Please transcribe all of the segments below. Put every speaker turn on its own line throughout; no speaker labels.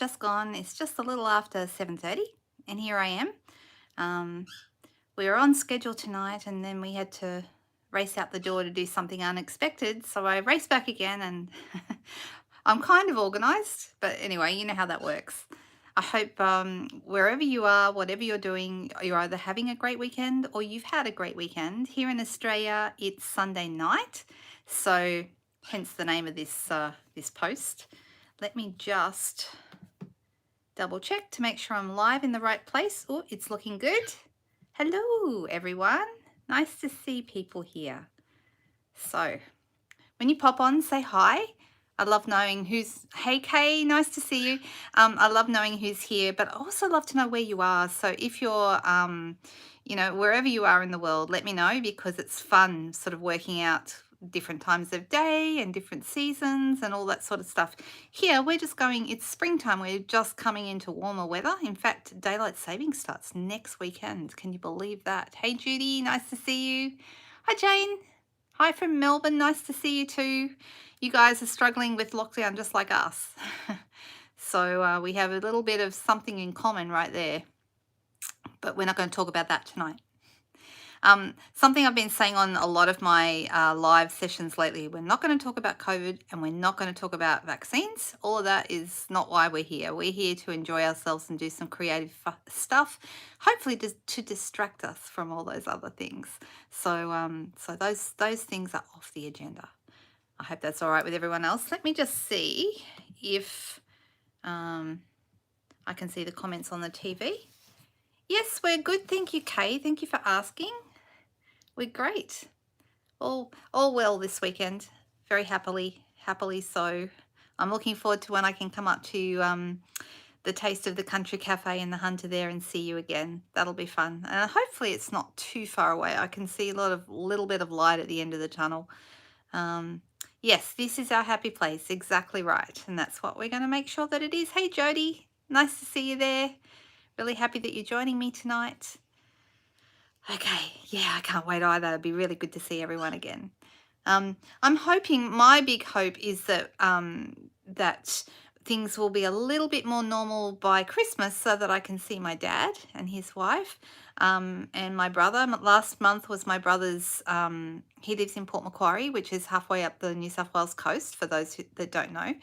just gone. It's just a little after 7:30, and here I am. Um, we were on schedule tonight, and then we had to race out the door to do something unexpected. So I raced back again, and I'm kind of organized, but anyway, you know how that works. I hope wherever you are, whatever you're doing, you're either having a great weekend or you've had a great weekend. Here in Australia, it's Sunday night, so hence the name of this post. Let me just double check to make sure I'm live in the right place. Oh, it's looking good. Hello, everyone. Nice to see people here. So, when you pop on, say hi. I love knowing who's, hey Kay, nice to see you. I love knowing who's here, but I also love to know where you are. So if you're, wherever you are in the world, let me know, because it's fun sort of working out different times of day and different seasons and all that sort of stuff. Here, we're just going, it's springtime. We're just coming into warmer weather. In fact, daylight saving starts next weekend. Can you believe that? Hey Judy, nice to see you. Hi Jane. Hi from Melbourne, nice to see you too. You guys are struggling with lockdown just like us. So we have a little bit of something in common right there, but we're not going to talk about that tonight. Something I've been saying on a lot of my live sessions lately, we're not going to talk about COVID and we're not going to talk about vaccines. All of that is not why we're here. We're here to enjoy ourselves and do some creative stuff, hopefully to distract us from all those other things. So those things are off the agenda. I hope that's all right with everyone else. Let me just see if I can see the comments on the TV. Yes, we're good. Thank you, Kay. Thank you for asking. We're great. All well this weekend. Very happily so. I'm looking forward to when I can come up to the Taste of the Country Cafe in the Hunter there and see you again. That'll be fun. And hopefully it's not too far away. I can see a little bit of light at the end of the tunnel. Yes, this is our happy place. Exactly right. And that's what we're going to make sure that it is. Hey, Jody. Nice to see you there. Really happy that you're joining me tonight. Okay, yeah, I can't wait either. It'd be really good to see everyone again. I'm hoping, my big hope is that that things will be a little bit more normal by Christmas, so that I can see my dad and his wife and my brother. Last month was my brother's, he lives in Port Macquarie, which is halfway up the New South Wales coast, for those that don't know.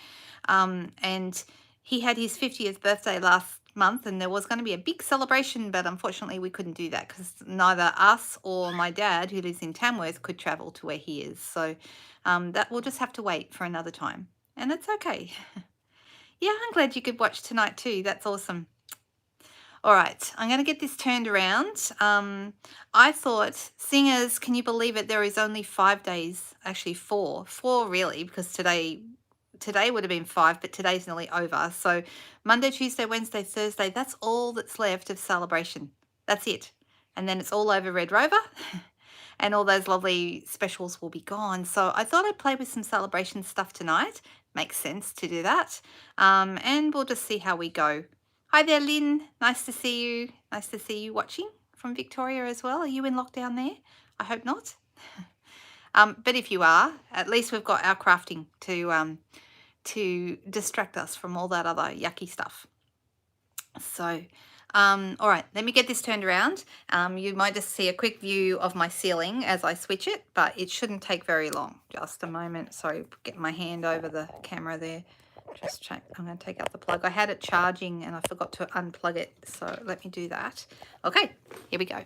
And he had his 50th birthday last month, and there was going to be a big celebration, but unfortunately we couldn't do that because neither us or my dad, who lives in Tamworth, could travel to where he is. So that we'll just have to wait for another time, and that's okay. Yeah, I'm glad you could watch tonight too. That's awesome. All right, I'm going to get this turned around. I thought, singers, can you believe it? There is only 5 days, actually four really, because today would have been 5, but today's nearly over. So Monday, Tuesday, Wednesday, Thursday, that's all that's left of celebration. That's it. And then it's all over Red Rover and all those lovely specials will be gone. So I thought I'd play with some celebration stuff tonight. Makes sense to do that. And we'll just see how we go. Hi there, Lynn. Nice to see you. Nice to see you watching from Victoria as well. Are you in lockdown there? I hope not. But if you are, at least we've got our crafting to distract us from all that other yucky stuff. So, all right, let me get this turned around. You might just see a quick view of my ceiling as I switch it, but it shouldn't take very long. Just a moment. Sorry, get my hand over the camera there. Just check. I'm going to take out the plug. I had it charging and I forgot to unplug it, so let me do that. Okay, here we go.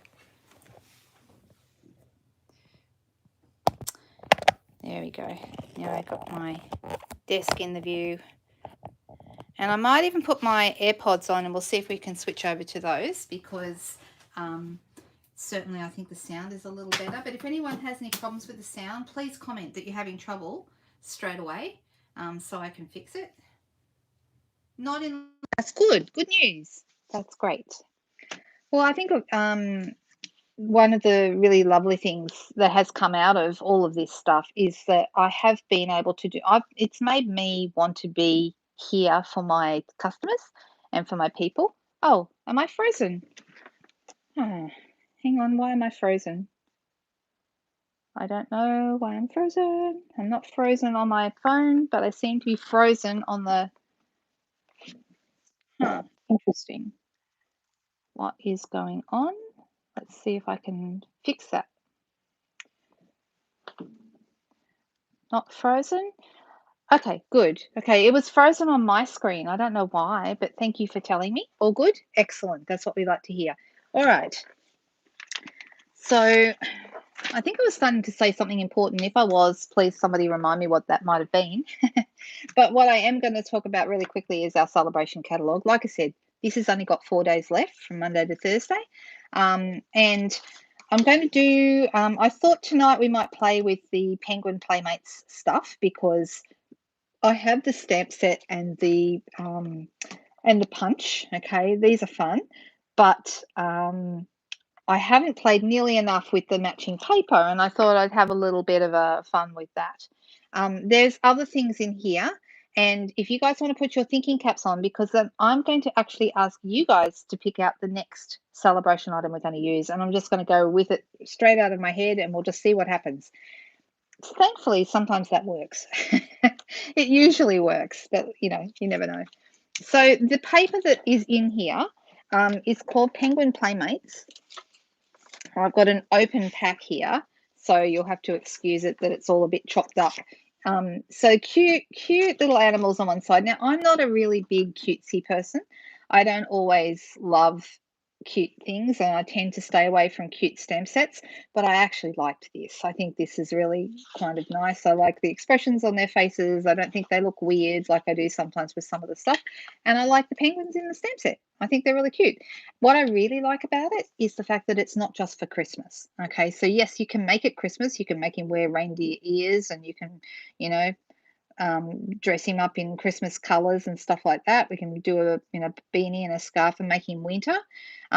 There we go. Now I got my desk in the view. And I might even put my AirPods on and we'll see if we can switch over to those, because certainly I think the sound is a little better. But if anyone has any problems with the sound, please comment that you're having trouble straight away, so I can fix it. Not in... That's good. Good news. That's great. Well, I think one of the really lovely things that has come out of all of this stuff is that I have been able to do, it's made me want to be here for my customers and for my people. Oh, am I frozen? Oh, hang on, why am I frozen? I don't know why I'm frozen. I'm not frozen on my phone, but I seem to be frozen on the Interesting. What is going on? Let's see if I can fix that. Not frozen? Okay, good. Okay, it was frozen on my screen. I don't know why, but thank you for telling me. All good? Excellent. That's what we like to hear. All right. So I think I was starting to say something important. If I was, please somebody remind me what that might have been. But what I am going to talk about really quickly is our celebration catalogue. Like I said, this has only got 4 days left from Monday to Thursday. And I'm going to do, I thought tonight we might play with the Penguin Playmates stuff because I have the stamp set and the punch. Okay, these are fun, but I haven't played nearly enough with the matching paper, and I thought I'd have a little bit of a fun with that. There's other things in here, and if you guys want to put your thinking caps on, because then I'm going to actually ask you guys to pick out the next celebration item we're going to use, and I'm just going to go with it straight out of my head, and we'll just see what happens. Thankfully, sometimes that works. It usually works, but you never know. So the paper that is in here is called Penguin Playmates. I've got an open pack here, so you'll have to excuse it that it's all a bit chopped up. So cute little animals on one side. Now, I'm not a really big cutesy person. I don't always love cute things, and I tend to stay away from cute stamp sets, but I actually liked this. I think this is really kind of nice. I like the expressions on their faces. I don't think they look weird like I do sometimes with some of the stuff, and I like the penguins in the stamp set. I think they're really cute. What I really like about it is the fact that it's not just for Christmas. Okay, so yes, you can make it Christmas. You can make him wear reindeer ears, and you can, dress him up in Christmas colors and stuff like that. We can do a beanie and a scarf and make him winter.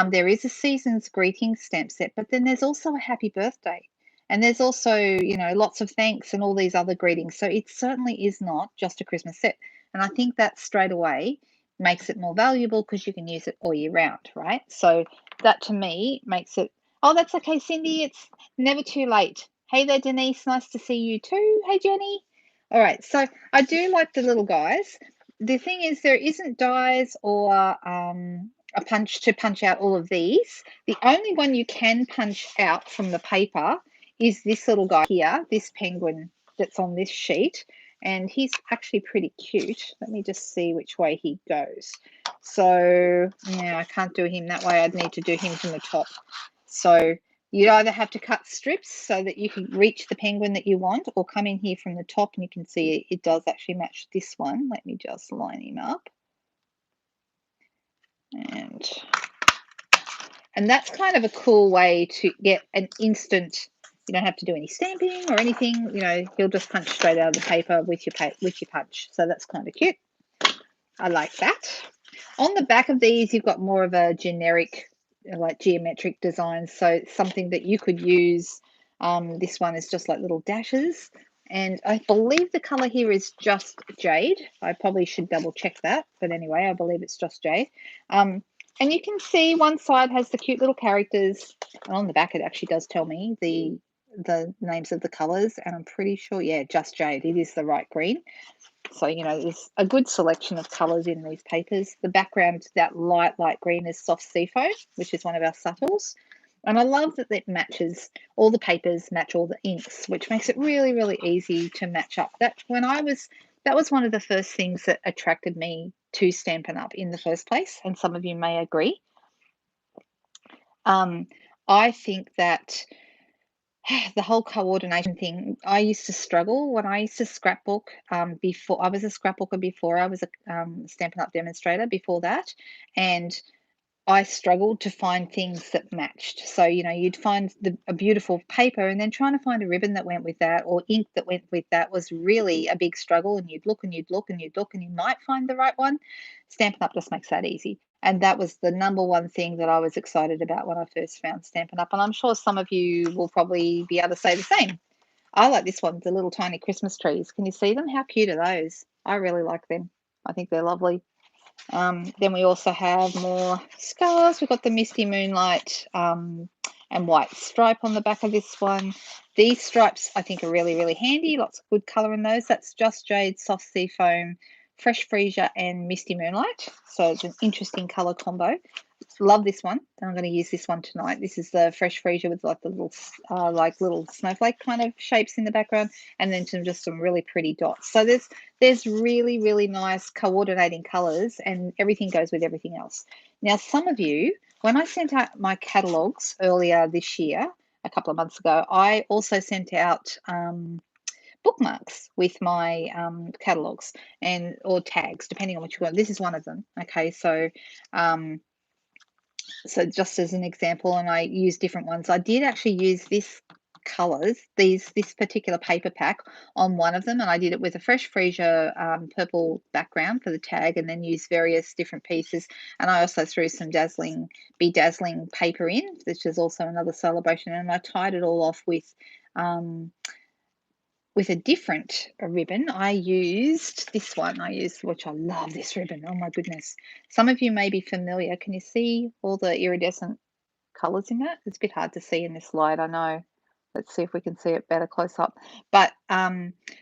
There is a season's greetings stamp set, but then there's also a happy birthday, and there's also lots of thanks and all these other greetings. So it certainly is not just a Christmas set, and I think that straight away makes it more valuable because you can use it all year round, right? So that to me makes it. Oh, that's okay, Cindy. It's never too late. Hey there, Denise. Nice to see you too. Hey, Jenny. All right, so I do like the little guys. The thing is, there isn't dies or a punch to punch out all of these. The only one you can punch out from the paper is this little guy here, this penguin that's on this sheet, and he's actually pretty cute. Let me just see which way he goes. So, yeah, I can't do him that way. I'd need to do him from the top. So you either have to cut strips so that you can reach the penguin that you want, or come in here from the top, and you can see it does actually match this one. Let me just line him up. And that's kind of a cool way to get an instant, you don't have to do any stamping or anything, he'll just punch straight out of the paper with your punch. So that's kind of cute. I like that. On the back of these, you've got more of a generic, like geometric design. So it's something that you could use. This one is just like little dashes. And I believe the color here is just jade. I probably should double check that. But anyway, I believe it's just jade. And you can see one side has the cute little characters. And on the back, it actually does tell me the names of the colors. And I'm pretty sure, yeah, just jade. It is the right green. So, there's a good selection of colours in these papers. The background, that light green, is soft seafoam, which is one of our subtles. And I love that it matches, all the papers match all the inks, which makes it really, really easy to match up. That was one of the first things that attracted me to Stampin' Up! In the first place, and some of you may agree. I think that the whole coordination thing, I used to struggle when I used to scrapbook before. I was a scrapbooker before I was a Stampin' Up! Demonstrator before that, and I struggled to find things that matched. So, you'd find a beautiful paper, and then trying to find a ribbon that went with that or ink that went with that was really a big struggle, and you'd look and you'd look and you'd look and you might find the right one. Stampin' Up! Just makes that easy. And that was the number one thing that I was excited about when I first found Stampin' Up! And I'm sure some of you will probably be able to say the same. I like this one, the little tiny Christmas trees. Can you see them? How cute are those? I really like them. I think they're lovely. Then we also have more scarves. We've got the Misty Moonlight and white stripe on the back of this one. These stripes I think are really, really handy. Lots of good colour in those. That's just jade, soft sea foam,
Fresh Freesia and Misty Moonlight. So it's an interesting color combo. Love this one. I'm going to use this one tonight. This is the Fresh Freesia with like the little snowflake kind of shapes in the background, and then some really pretty dots. So there's really, really nice coordinating colors, and everything goes with everything else. Now, some of you, when I sent out my catalogs earlier this year, a couple of months ago, I also sent out bookmarks with my catalogs or tags, depending on what you want. This is one of them. Okay, so just as an example, and I use different ones. I did actually use this colors, this particular paper pack on one of them, and I did it with a Fresh Freesia purple background for the tag, and then used various different pieces. And I also threw some bedazzling paper in, which is also another celebration, and I tied it all off with a different ribbon. I used this one. Which I love this ribbon. Oh my goodness. Some of you may be familiar. Can you see all the iridescent colors in that? It's a bit hard to see in this light, I know. Let's see if we can see it better close up. But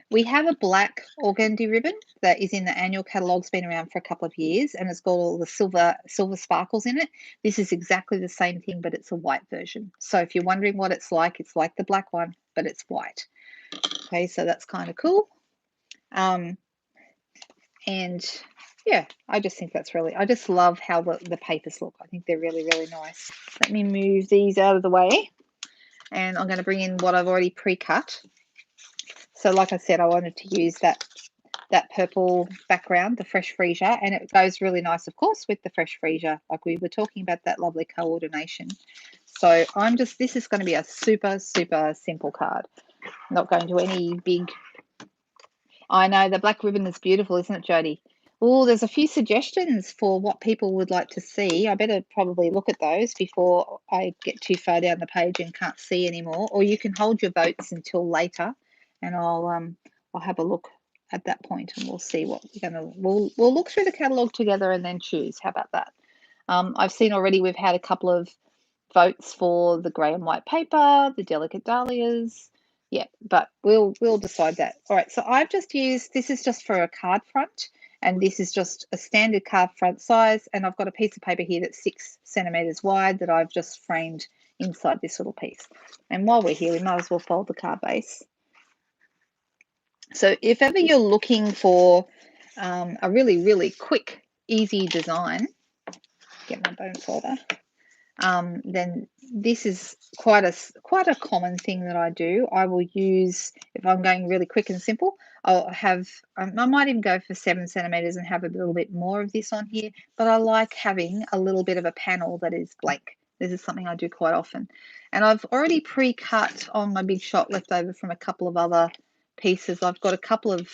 we have a black organdy ribbon that is in the annual catalogue. It's been around for a couple of years, and it's got all the silver sparkles in it. This is exactly the same thing, but it's a white version. So if you're wondering what it's like the black one, but it's white. Okay, so that's kind of cool. And yeah, I just think that's I just love how the papers look. I think they're really, really nice. Let me move these out of the way, and I'm going to bring in what I've already pre-cut. So like I said, I wanted to use that purple background, the Fresh Freesia, and it goes really nice, of course, with the Fresh Freesia, like we were talking about, that lovely coordination. So this is going to be a super, super simple card. I'm not going to any big. I know the black ribbon is beautiful, isn't it, Jody? Oh, there's a few suggestions for what people would like to see. I better probably look at those before I get too far down the page and can't see anymore. Or you can hold your votes until later, and I'll have a look at that point, and we'll see what we're gonna. We'll look through the catalogue together and then choose. How about that? I've seen already we've had a couple of votes for the grey and white paper, the delicate dahlias. Yeah, but we'll decide that. All right, so I've just used, this is just for a card front, and this is just a standard card front size, and I've got a piece of paper here that's 6 centimeters wide that I've just framed inside this little piece. And while we're here, we might as well fold the card base. So if ever you're looking for a really, really quick, easy design, get my bone folder. Then this is quite a common thing that I do. I will use, if I'm going really quick and simple, I might even go for 7 centimeters and have a little bit more of this on here, but I like having a little bit of a panel that is blank. This is something I do quite often. And I've already pre-cut on my big shot left over from a couple of other pieces. I've got a couple of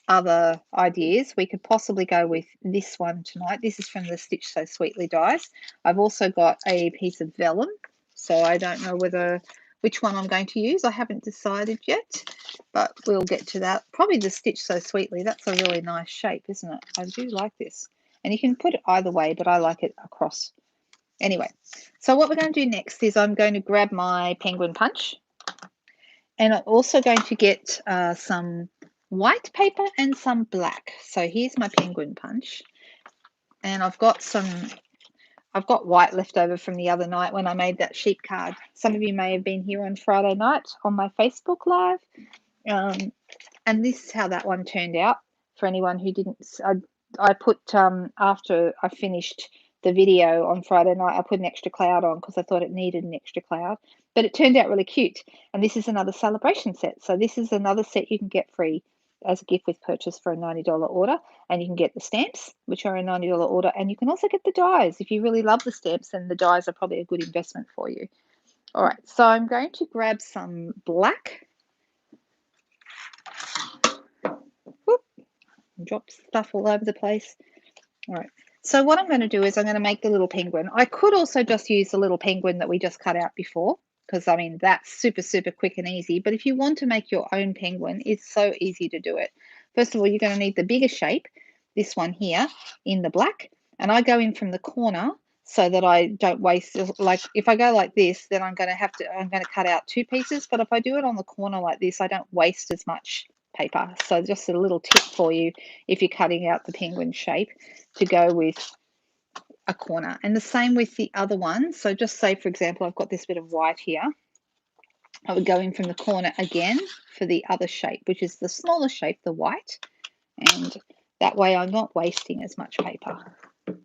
other ideas. We could possibly go with this one tonight. This is from the Stitch So Sweetly dies. I've also got a piece of vellum, so I don't know which one I'm going to use. I haven't decided yet, but we'll get to that. Probably the Stitch So Sweetly. That's a really nice shape, isn't it? I do like this. And you can put it either way, but I like it across. Anyway, so what we're going to do next is I'm going to grab my penguin punch, and I'm also going to get some white paper and some black. So here's my penguin punch, and I've got white left over from the other night when I made that sheep card. Some of you may have been here on Friday night on my Facebook Live, and this is how that one turned out. For anyone who didn't, I put after I finished the video on Friday night, I put an extra cloud on because I thought it needed an extra cloud, but it turned out really cute. And this is another celebration set. So this is another set you can get free as a gift with purchase for a $90 order, and you can get the stamps, which are a $90 order, and you can also get the dies. If you really love the stamps, then the dies are probably a good investment for you. All right, so I'm going to grab some black. Whoop, drop stuff all over the place. All right, so what I'm going to do is I'm going to make the little penguin. I could also just use the little penguin that we just cut out before, because I mean that's super, super quick and easy. But if you want to make your own penguin, it's so easy to do it. First of all, you're going to need the bigger shape, this one here in the black, and I go in from the corner so that I don't waste. Like if I go like this, then I'm going to cut out 2 pieces. But if I do it on the corner like this, I don't waste as much paper. So just a little tip for you if you're cutting out the penguin shape to go with a corner. And the same with the other one. So just say, for example, I've got this bit of white here. I would go in from the corner again for the other shape, which is the smaller shape, the white. And that way I'm not wasting as much paper. Of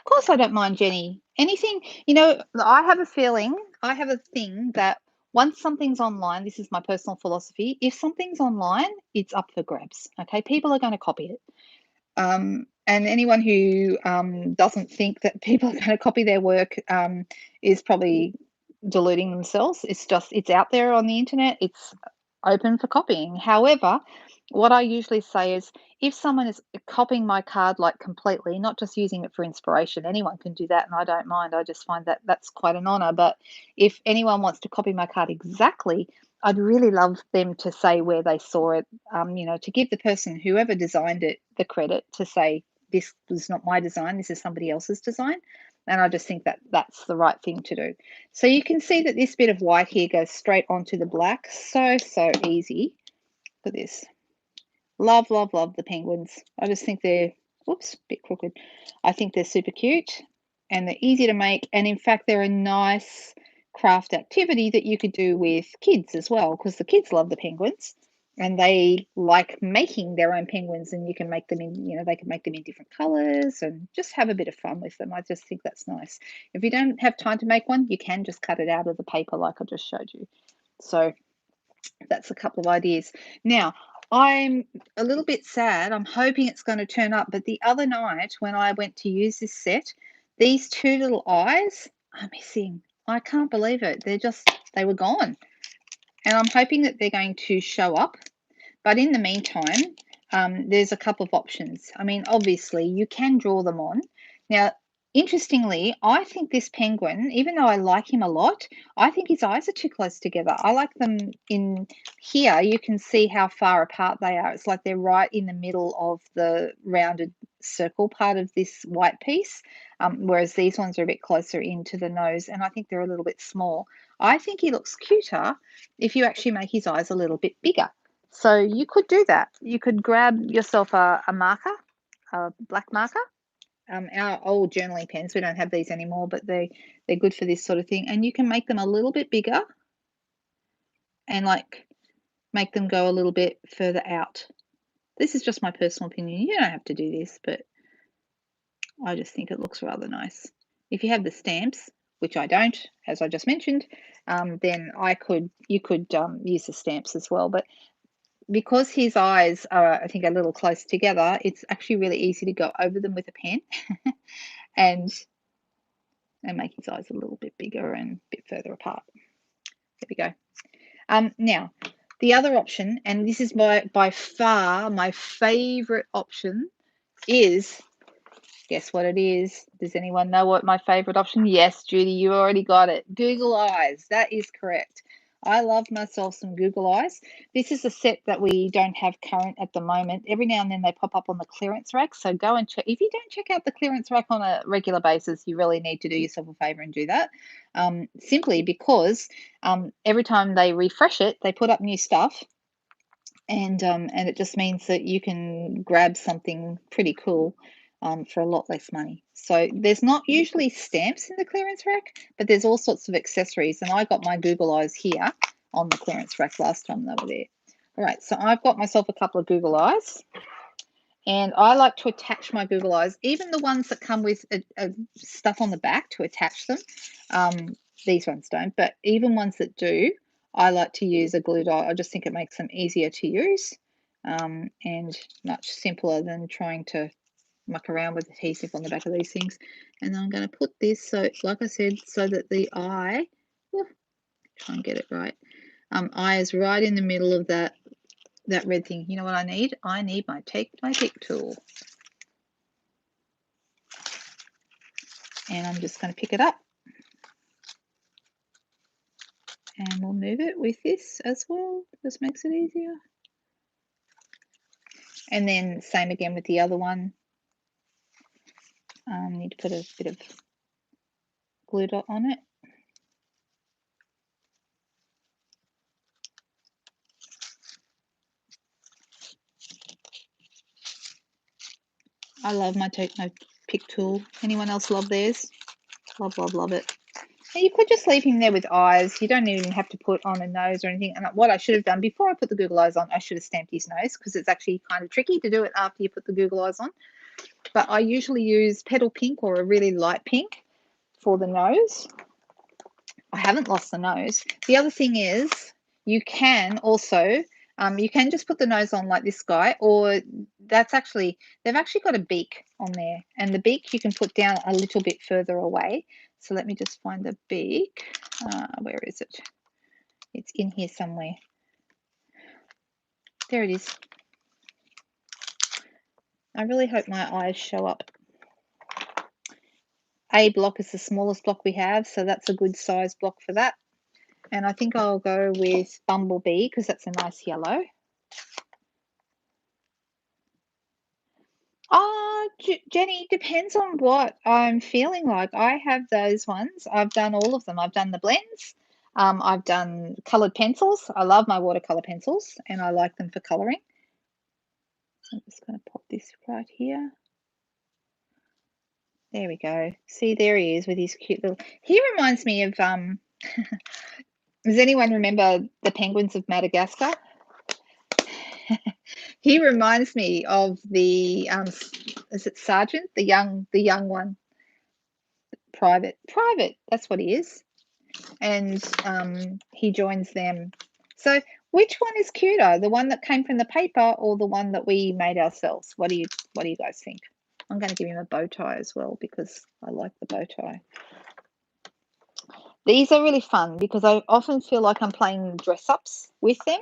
course, I don't mind, Jenny. Anything, you know, I have a thing that once something's online, this is my personal philosophy, if something's online, it's up for grabs, okay? People are going to copy it. And anyone who doesn't think that people are going to copy their work is probably deluding themselves. It's out there on the internet. It's open for copying. However, what I usually say is if someone is copying my card like completely, not just using it for inspiration, anyone can do that and I don't mind. I just find that that's quite an honor. But if anyone wants to copy my card exactly, I'd really love them to say where they saw it, you know, to give the person, whoever designed it, the credit to say, this was not my design, this is somebody else's design. And I just think that that's the right thing to do. So you can see that this bit of white here goes straight onto the black. So easy. Look at this. Love, love, love the penguins. I just think they're, whoops, a bit crooked. I think they're super cute and they're easy to make. And in fact, they're a nice craft activity that you could do with kids as well, because the kids love the penguins and they like making their own penguins, and you can make them in, you know, they can make them in different colors and just have a bit of fun with them. I just think that's nice. If you don't have time to make one, you can just cut it out of the paper like I just showed you. So that's a couple of ideas. Now, I'm a little bit sad. I'm hoping it's going to turn up. But the other night when I went to use this set, these two little eyes are missing. I can't believe it. They were gone. And I'm hoping that they're going to show up. But in the meantime, there's a couple of options. I mean, obviously, you can draw them on. Now, interestingly, I think this penguin, even though I like him a lot, I think his eyes are too close together. I like them in here. You can see how far apart they are. It's like they're right in the middle of the rounded circle part of this white piece, whereas these ones are a bit closer into the nose, and I think they're a little bit small. I think he looks cuter if you actually make his eyes a little bit bigger. So you could do that. You could grab yourself a marker, a black marker. Our old journaling pens, we don't have these anymore, but they're good for this sort of thing. And you can make them a little bit bigger and like make them go a little bit further out. This is just my personal opinion. You don't have to do this, but I just think it looks rather nice. If you have the stamps, which I don't, as I just mentioned, then you could use the stamps as well. But because his eyes are, I think, a little close together, it's actually really easy to go over them with a pen and make his eyes a little bit bigger and a bit further apart. There we go. Now, the other option, and this is by far my favorite option, is, guess what it is? Does anyone know what my favorite option? Yes, Judy, you already got it. Google Eyes. That is correct. I love myself some Google Eyes. This is a set that we don't have current at the moment. Every now and then they pop up on the clearance rack. So go and check. If you don't check out the clearance rack on a regular basis, you really need to do yourself a favor and do that. Simply because every time they refresh it, they put up new stuff. And it just means that you can grab something pretty cool for a lot less money. So there's not usually stamps in the clearance rack, but there's all sorts of accessories. And I got my Google Eyes here on the clearance rack last time they were there. All right, so I've got myself a couple of Google Eyes. And I like to attach my Google Eyes, even the ones that come with stuff on the back to attach them. These ones don't, but even ones that do, I like to use a glue dot. I just think it makes them easier to use and much simpler than trying to muck around with adhesive on the back of these things. And I'm going to put this, so like I said, so that the eye, try and get it right, eye is right in the middle of that red thing. You know what I need? I need my Take My Pick tool. And I'm just going to pick it up. And we'll move it with this as well. Just makes it easier. And then same again with the other one. Need to put a bit of glue dot on it. I love my pick tool. Anyone else love theirs? Love, love, love it. And you could just leave him there with eyes. You don't even have to put on a nose or anything. And what I should have done before I put the Google eyes on, I should have stamped his nose, because it's actually kind of tricky to do it after you put the Google eyes on. But I usually use petal pink or a really light pink for the nose. I haven't lost the nose. The other thing is, you can also, you can just put the nose on like this guy, or they've actually got a beak on there, and the beak you can put down a little bit further away. So let me just find the beak. Where is it? It's in here somewhere. There it is. I really hope my eyes show up. A block is the smallest block we have, so that's a good size block for that. And I think I'll go with Bumblebee, because that's a nice yellow. Jenny, depends on what I'm feeling like. I have those ones. I've done all of them. I've done the blends. I've done coloured pencils. I love my watercolour pencils, and I like them for colouring. So I'm just going to pop this right here. There we go. See, there he is with his cute little... He reminds me of... Does anyone remember the penguins of Madagascar? He reminds me of the... is it Sergeant? The young one. Private, that's what he is. And he joins them. So which one is cuter, the one that came from the paper or the one that we made ourselves? What do you guys think? I'm going to give him a bow tie as well, because I like the bow tie. These are really fun because I often feel like I'm playing dress ups with them.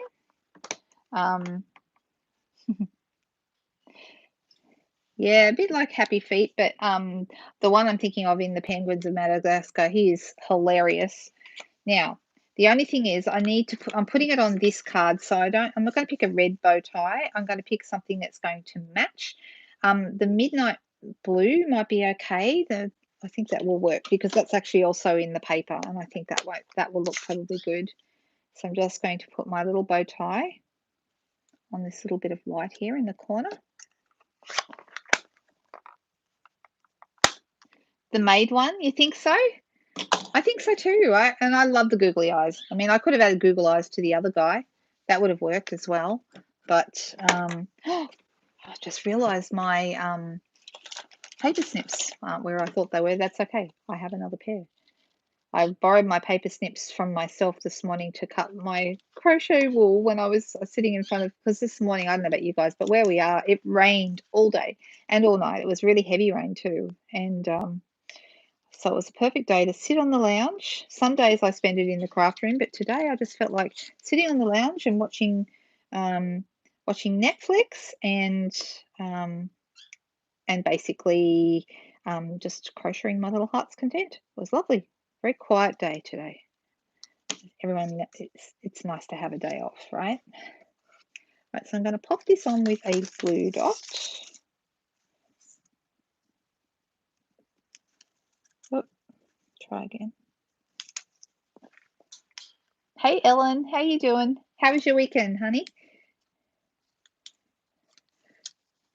Yeah, a bit like Happy Feet, but the one I'm thinking of in the Penguins of Madagascar, he is hilarious. Now, the only thing is I need to put, I'm putting it on this card, so I'm not going to pick a red bow tie. I'm going to pick something that's going to match. The midnight blue might be okay. I think that will work, because that's actually also in the paper, and I think that will look probably good. So I'm just going to put my little bow tie on this little bit of white here in the corner. The made one, you think so? I think so too. And I love the googly eyes. I mean, I could have added Google eyes to the other guy. That would have worked as well. But I just realised my paper snips aren't where I thought they were. That's okay. I have another pair. I borrowed my paper snips from myself this morning to cut my crochet wool when I was sitting in front of, because this morning, I don't know about you guys, but where we are, it rained all day and all night. It was really heavy rain too. And so it was a perfect day to sit on the lounge. Some days I spend it in the craft room, but today I just felt like sitting on the lounge and watching Netflix and basically just crocheting my little heart's content. It was lovely. Very quiet day today. Everyone, it's nice to have a day off, right? Right, so I'm going to pop this on with a blue dot. Oh, try again. Hey, Ellen, how you doing? How was your weekend, honey?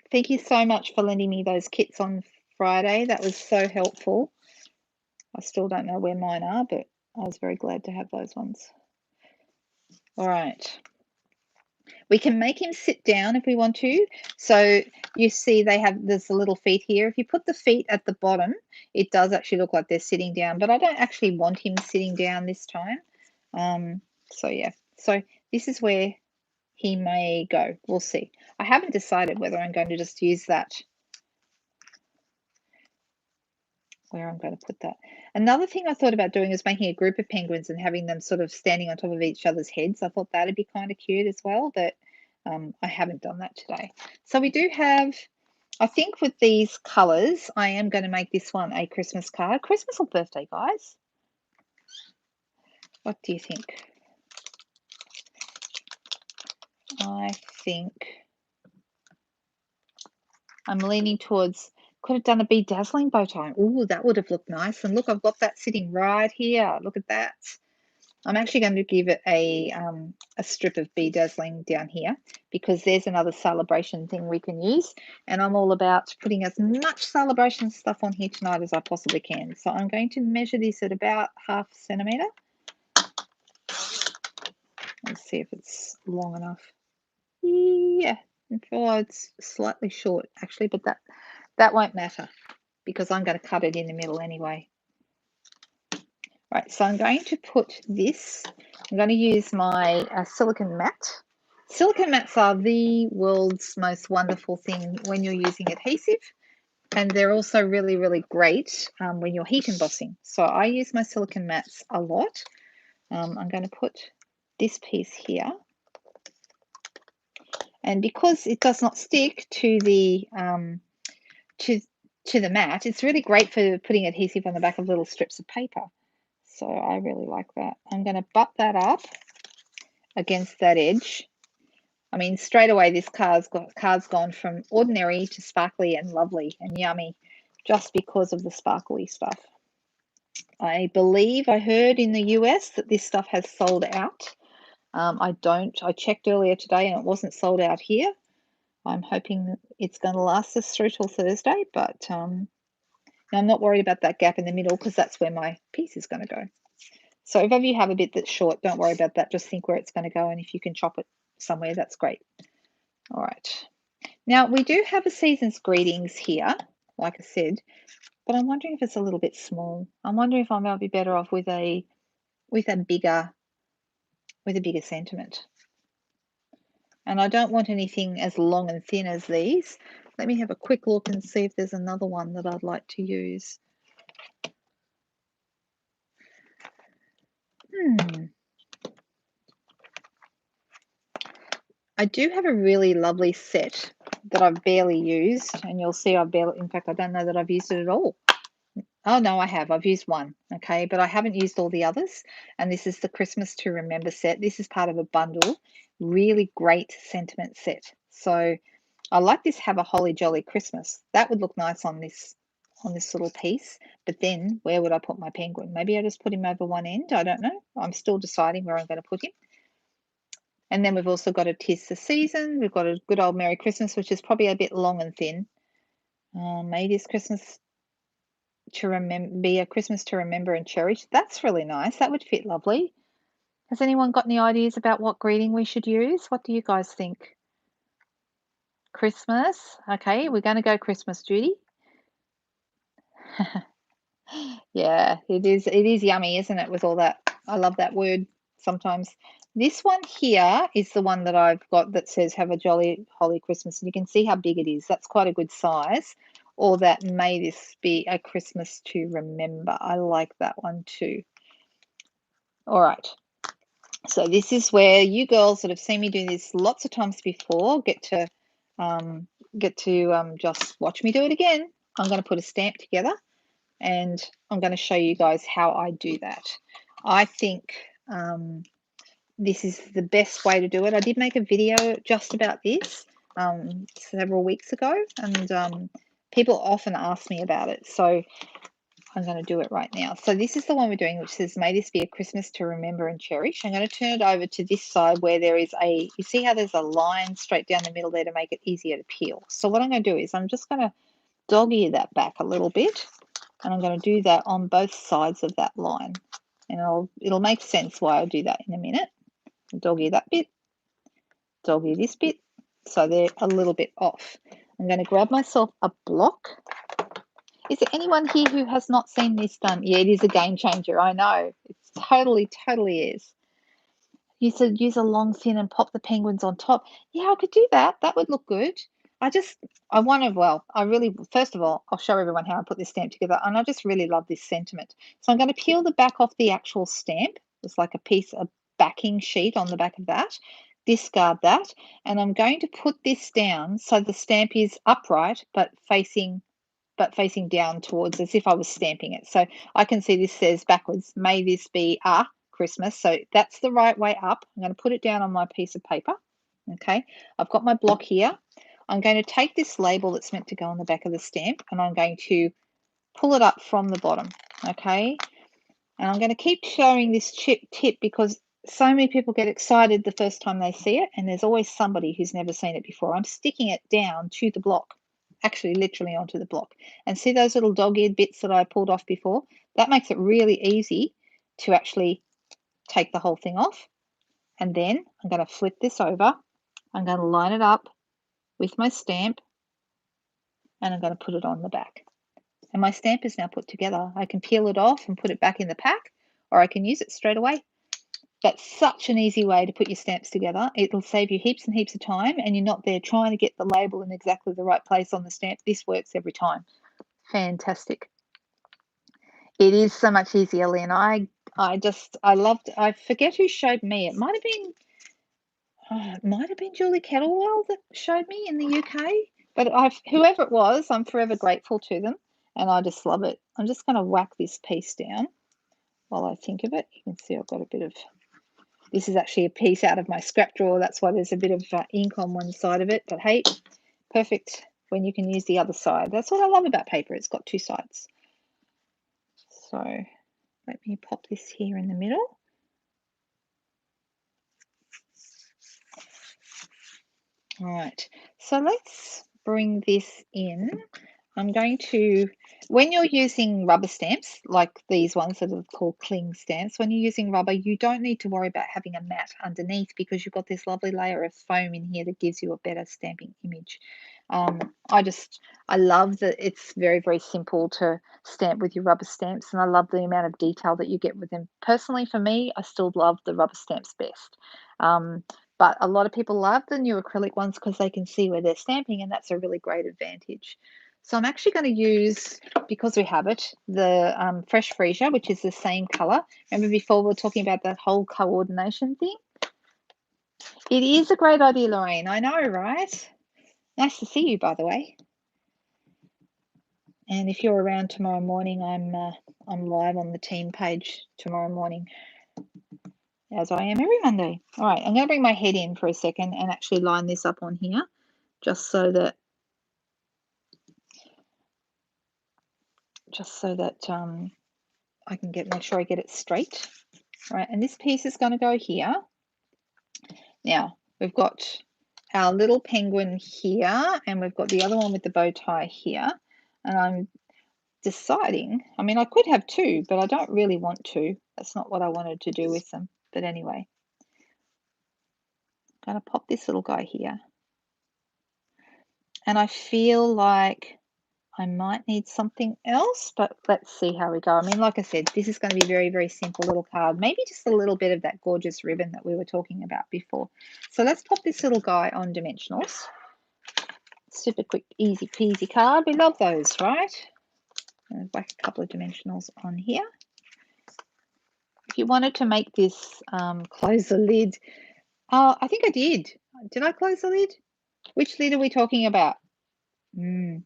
Thank you so much for lending me those kits on Friday. That was so helpful. I still don't know where mine are, but I was very glad to have those ones. All right. We can make him sit down if we want to. So you see there's the little feet here. If you put the feet at the bottom, it does actually look like they're sitting down, but I don't actually want him sitting down this time. So yeah, so this is where he may go. We'll see. I haven't decided whether I'm going to just use that, where I'm going to put that. Another thing I thought about doing is making a group of penguins and having them sort of standing on top of each other's heads. I thought that'd be kind of cute as well, but I haven't done that today. So we do have, I think with these colours, I am going to make this one a Christmas card. Christmas or birthday, guys? What do you think? I think I'm leaning towards, could have done a bedazzling bow tie. Ooh, that would have looked nice. And look, I've got that sitting right here. Look at that. I'm actually going to give it a strip of bedazzling down here, because there's another celebration thing we can use, and I'm all about putting as much celebration stuff on here tonight as I possibly can. So I'm going to measure this at about 1/2 centimetre. Let's see if it's long enough. Yeah, it's slightly short actually, but that won't matter because I'm going to cut it in the middle anyway. Right, so I'm going to put this, I'm going to use my silicone mat. Silicone mats are the world's most wonderful thing when you're using adhesive, and they're also really, really great when you're heat embossing. So I use my silicone mats a lot. I'm going to put this piece here, and because it does not stick to the to the mat, it's really great for putting adhesive on the back of little strips of paper. So I really like that. I'm going to butt that up against that edge. I mean, straight away this card's gone from ordinary to sparkly and lovely and yummy just because of the sparkly stuff. I believe I heard in the US that this stuff has sold out. I checked earlier today and it wasn't sold out here. I'm hoping it's going to last us through till Thursday, but I'm not worried about that gap in the middle because that's where my piece is going to go. So if ever you have a bit that's short, don't worry about that. Just think where it's going to go, and if you can chop it somewhere, that's great. All right. Now, we do have a season's greetings here, like I said, but I'm wondering if it's a little bit small. I'm wondering if I might be better off with a bigger sentiment. And I don't want anything as long and thin as these. Let me have a quick look and see if there's another one that I'd like to use. I do have a really lovely set that I've barely used, and you'll see in fact, I don't know that I've used it at all. Oh, no, I have. I've used one, okay, but I haven't used all the others, and this is the Christmas to Remember set. This is part of a bundle, really great sentiment set. So I like this Have a Holly Jolly Christmas. That would look nice on this little piece, but then where would I put my penguin? Maybe I just put him over one end. I don't know. I'm still deciding where I'm going to put him. And then we've also got a 'Tis the Season. We've got a Good Old Merry Christmas, which is probably a bit long and thin. May this Christmas be a Christmas to remember and cherish. That's really nice. That would fit lovely. Has anyone got any ideas about what greeting we should use? What do you guys think? Christmas. Okay, we're going to go Christmas, Judy. Yeah, it is yummy, isn't it, with all that? I love that word sometimes. This one here is the one that I've got that says Have a Jolly Holly Christmas, and you can see how big it is. That's quite a good size. Or that May this be a Christmas to remember. I like that one too. All right. So this is where you girls that have seen me do this lots of times before get to just watch me do it again. I'm going to put a stamp together, and I'm going to show you guys how I do that. I think this is the best way to do it. I did make a video just about this several weeks ago, and people often ask me about it. So I'm going to do it right now. So this is the one we're doing, which says, May this be a Christmas to remember and cherish. I'm going to turn it over to this side where there is you see how there's a line straight down the middle there to make it easier to peel. So what I'm going to do is I'm just going to dog-ear that back a little bit, and I'm going to do that on both sides of that line. And it'll make sense why I'll do that in a minute. Dog-ear that bit, dog-ear this bit, so they're a little bit off. I'm going to grab myself a block. Is there anyone here who has not seen this done? Yeah, it is a game changer. I know. It totally is. You said use a long thin and pop the penguins on top. Yeah, I could do that. That would look good. First of all, I'll show everyone how I put this stamp together. And I just really love this sentiment. So I'm going to peel the back off the actual stamp. It's like a backing sheet on the back of that. Discard that. And I'm going to put this down so the stamp is upright but facing down towards, as if I was stamping it. So I can see this says backwards, May this be a Christmas. So that's the right way up. I'm going to put it down on my piece of paper. Okay, I've got my block here. I'm going to take this label that's meant to go on the back of the stamp, and I'm going to pull it up from the bottom. Okay, And I'm going to keep showing this tip because so many people get excited the first time they see it, and there's always somebody who's never seen it before. I'm sticking it down to the block, actually literally onto the block. And see those little dog-eared bits that I pulled off before? That makes it really easy to actually take the whole thing off. And then I'm going to flip this over. I'm going to line it up with my stamp, and I'm going to put it on the back. And my stamp is now put together. I can peel it off and put it back in the pack, or I can use it straight away. That's such an easy way to put your stamps together. It'll save you heaps and heaps of time, and you're not there trying to get the label in exactly the right place on the stamp. This works every time. Fantastic. It is so much easier, Lynn. I loved, I forget who showed me. It might have been Julie Kettlewell that showed me in the UK. But whoever it was, I'm forever grateful to them, and I just love it. I'm just going to whack this piece down while I think of it. You can see I've got a bit of, this is actually a piece out of my scrap drawer. That's why there's a bit of ink on one side of it. But hey, perfect when you can use the other side. That's what I love about paper. It's got two sides. So let me pop this here in the middle. All right, so let's bring this in. I'm going to, when you're using rubber stamps, like these ones that are called cling stamps, when you're using rubber, you don't need to worry about having a mat underneath because you've got this lovely layer of foam in here that gives you a better stamping image. I love that it's very, very simple to stamp with your rubber stamps, and I love the amount of detail that you get with them. Personally, for me, I still love the rubber stamps best. But a lot of people love the new acrylic ones because they can see where they're stamping, and that's a really great advantage. So I'm actually going to use, because we have it, the Fresh Freesia, which is the same color. Remember before we were talking about that whole coordination thing? It is a great idea, Lorraine. I know, right? Nice to see you, by the way. And if you're around tomorrow morning, I'm live on the team page tomorrow morning, as I am every Monday. All right, I'm going to bring my head in for a second and actually line this up on here, just so that I can make sure I get it straight. All right, and this piece is going to go here. Now we've got our little penguin here, and we've got the other one with the bow tie here. And I'm deciding, I mean, I could have two, but I don't really want to. That's not what I wanted to do with them. But anyway, I'm going to pop this little guy here. And I feel like I might need something else, but let's see how we go. I mean, like I said, this is going to be very, very simple little card. Maybe just a little bit of that gorgeous ribbon that we were talking about before. So let's pop this little guy on dimensionals. Super quick, easy peasy card. We love those, right? I'll whack a couple of dimensionals on here. If you wanted to make this close the lid, I think I did. Did I close the lid? Which lid are we talking about? I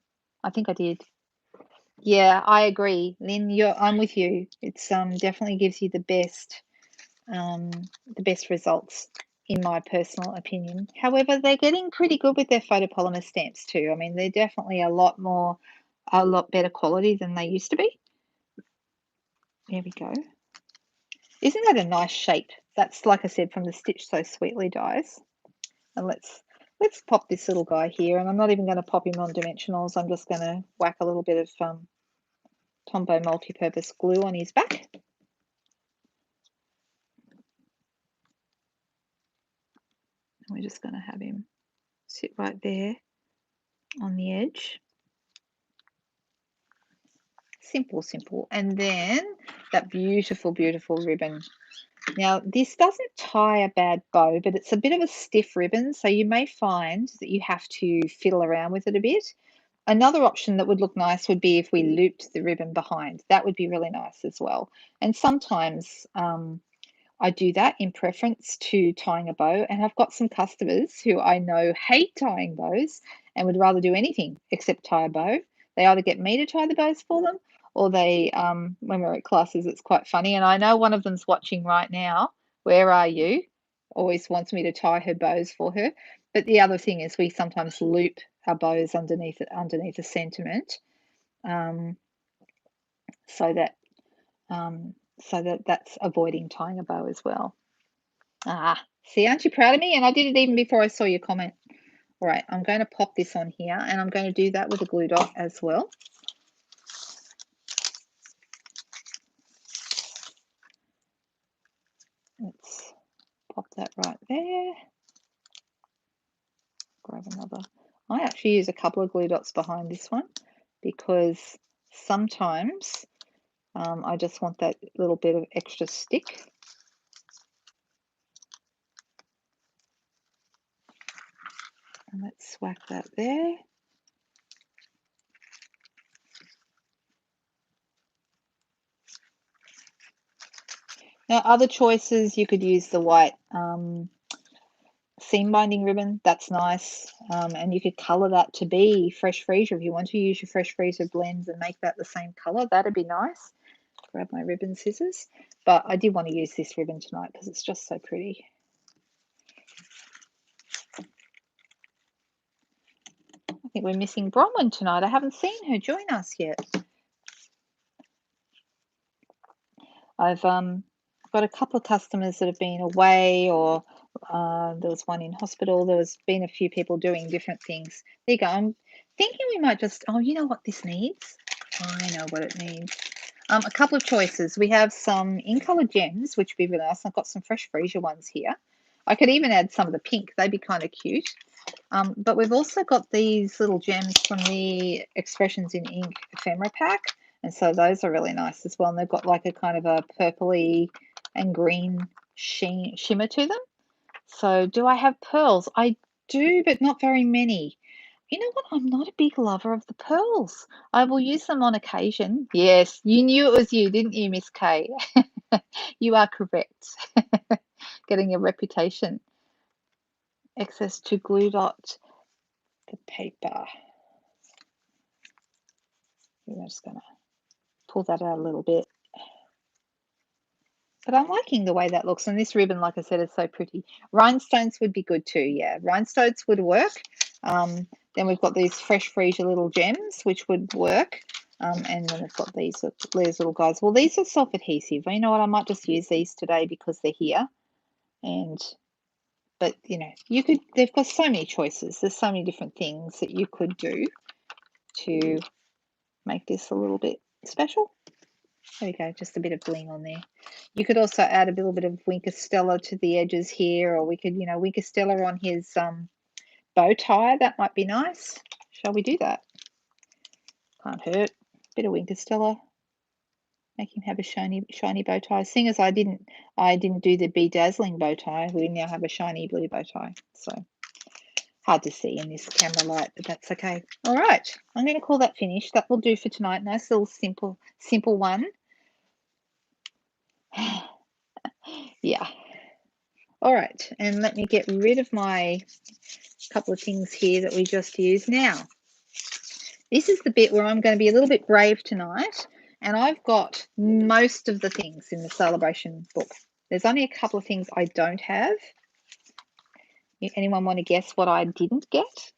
think I did. Yeah, I agree, Lynn. I'm with you. It's definitely gives you the best results, in my personal opinion. However, they're getting pretty good with their photopolymer stamps too. I mean, they're definitely a lot better quality than they used to be. There we go. Isn't that a nice shape? That's, like I said, from the Stitch So Sweetly dies. And let's pop this little guy here. And I'm not even going to pop him on dimensionals. I'm just going to whack a little bit of Tombow multi-purpose glue on his back. And we're just going to have him sit right there on the edge. Simple, simple. And then that beautiful, beautiful ribbon. Now, this doesn't tie a bad bow, but it's a bit of a stiff ribbon, so you may find that you have to fiddle around with it a bit. Another option that would look nice would be if we looped the ribbon behind. That would be really nice as well. And sometimes I do that in preference to tying a bow, and I've got some customers who I know hate tying bows and would rather do anything except tie a bow. They either get me to tie the bows for them, or they, when we're at classes, it's quite funny. And I know one of them's watching right now. Where are you? Always wants me to tie her bows for her. But the other thing is we sometimes loop our bows underneath a sentiment, so that so that's avoiding tying a bow as well. See, aren't you proud of me? And I did it even before I saw your comment. All right, I'm going to pop this on here, and I'm going to do that with a glue dot as well. Let's pop that right there. Grab another. I actually use a couple of glue dots behind this one because sometimes I just want that little bit of extra stick. And let's whack that there. Now, other choices, you could use the white seam binding ribbon. That's nice. And you could color that to be Fresh Freezer if you want to use your Fresh Freezer blends and make that the same color. That'd be nice. Grab my ribbon scissors. But I did want to use this ribbon tonight because it's just so pretty. I think we're missing Bronwyn tonight. I haven't seen her join us yet. I've got a couple of customers that have been away, or there was one in hospital. There's been a few people doing different things. There you go. I'm thinking we might just, oh, you know what this needs? I know what it needs. A couple of choices. We have some in-color gems, which would be really nice. I've got some Fresh Freezer ones here. I could even add some of the pink. They'd be kind of cute. But we've also got these little gems from the Expressions in Ink ephemera pack. And so those are really nice as well. And they've got like a kind of a purpley and green shimmer to them. So do I have pearls? I do, but not very many. You know what? I'm not a big lover of the pearls. I will use them on occasion. Yes, you knew it was you, didn't you, Miss Kay? You are correct. Getting a reputation. Access to glue dot the paper. I'm just going to pull that out a little bit. But I'm liking the way that looks. And this ribbon, like I said, is so pretty. Rhinestones would be good too, yeah. Rhinestones would work. Then we've got these Fresh Freezer little gems, which would work. And then we've got these little guys. Well, these are self-adhesive. You know what? I might just use these today because they're here. But, you know, they've got so many choices. There's so many different things that you could do to make this a little bit special. There we go, just a bit of bling on there. You could also add a little bit of Winker Stella to the edges here, or we could, you know, Winker Stella on his bow tie. That might be nice. Shall we do that? Can't hurt. Bit of Winker Stella. Make him have a shiny bow tie. Seeing as I didn't do the bedazzling bow tie, we now have a shiny blue bow tie. So hard to see in this camera light, but that's okay. All right, I'm going to call that finished. That will do for tonight. Nice little simple one. Yeah. All right, and let me get rid of my couple of things here that we just used. Now, this is the bit where I'm going to be a little bit brave tonight, and I've got most of the things in the celebration book. There's only a couple of things I don't have. Anyone want to guess what I didn't get?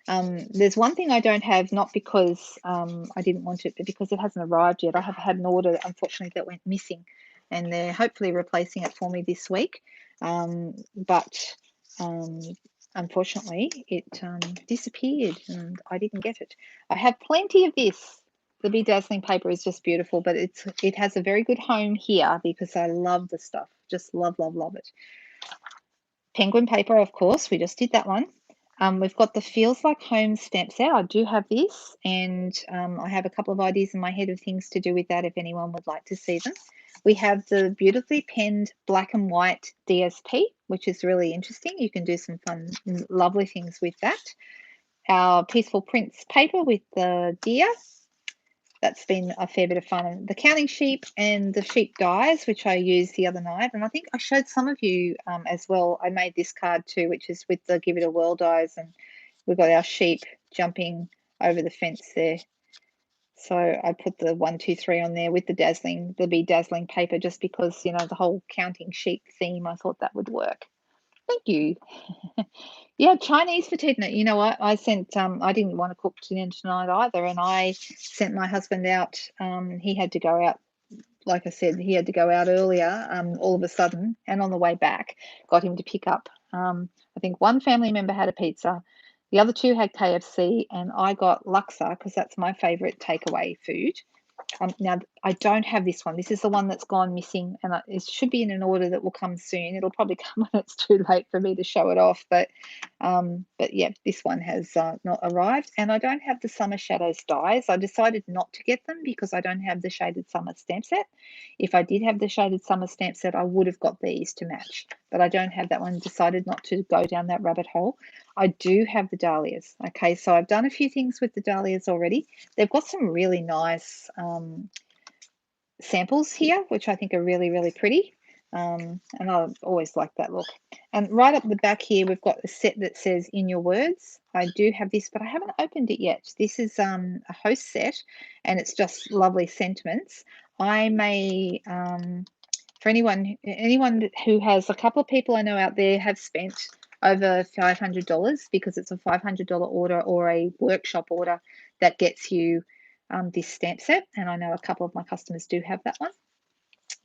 There's one thing I don't have, not because I didn't want it, but because it hasn't arrived yet. I have had an order, unfortunately, that went missing, and they're hopefully replacing it for me this week. But unfortunately, it disappeared, and I didn't get it. I have plenty of this. The bedazzling paper is just beautiful, but it has a very good home here because I love the stuff. Just love, love, love it. Penguin paper, of course. We just did that one. We've got the Feels Like Home stamp set. I do have this, and I have a couple of ideas in my head of things to do with that if anyone would like to see them. We have the beautifully penned black and white DSP, which is really interesting. You can do some fun, lovely things with that. Our Peaceful Prints paper with the deer. That's been a fair bit of fun. The counting sheep and the sheep dies, which I used the other night. And I think I showed some of you as well. I made this card too, which is with the Give It a Whirl dies. And we've got our sheep jumping over the fence there. So I put the 1, 2, 3 on there with the bedazzling paper, just because, you know, the whole counting sheep theme, I thought that would work. Thank you. Yeah, Chinese for Ted. You know what? I sent, I didn't want to cook dinner tonight either, and I sent my husband out. He had to go out like I said, he had to go out earlier all of a sudden, and on the way back, got him to pick up. I think one family member had a pizza, the other two had KFC, and I got laksa because that's my favorite takeaway food. Now, I don't have this one. This is the one that's gone missing, and it should be in an order that will come soon. It'll probably come when it's too late for me to show it off, but yeah, this one has not arrived, and I don't have the Summer Shadows dies. I decided not to get them because I don't have the Shaded Summer stamp set. If I did have the Shaded Summer stamp set, I would have got these to match, but I don't have that one. Decided not to go down that rabbit hole. I do have the Dahlias. Okay, so I've done a few things with the Dahlias already. They've got some really nice samples here, which I think are really, really pretty. And I always like that look. And right up the back here, we've got a set that says In Your Words. I do have this, but I haven't opened it yet. This is a host set, and it's just lovely sentiments. I may, for anyone who has, a couple of people I know out there have spent over $500 because it's a $500 order or a workshop order that gets you this stamp set, and I know a couple of my customers do have that one.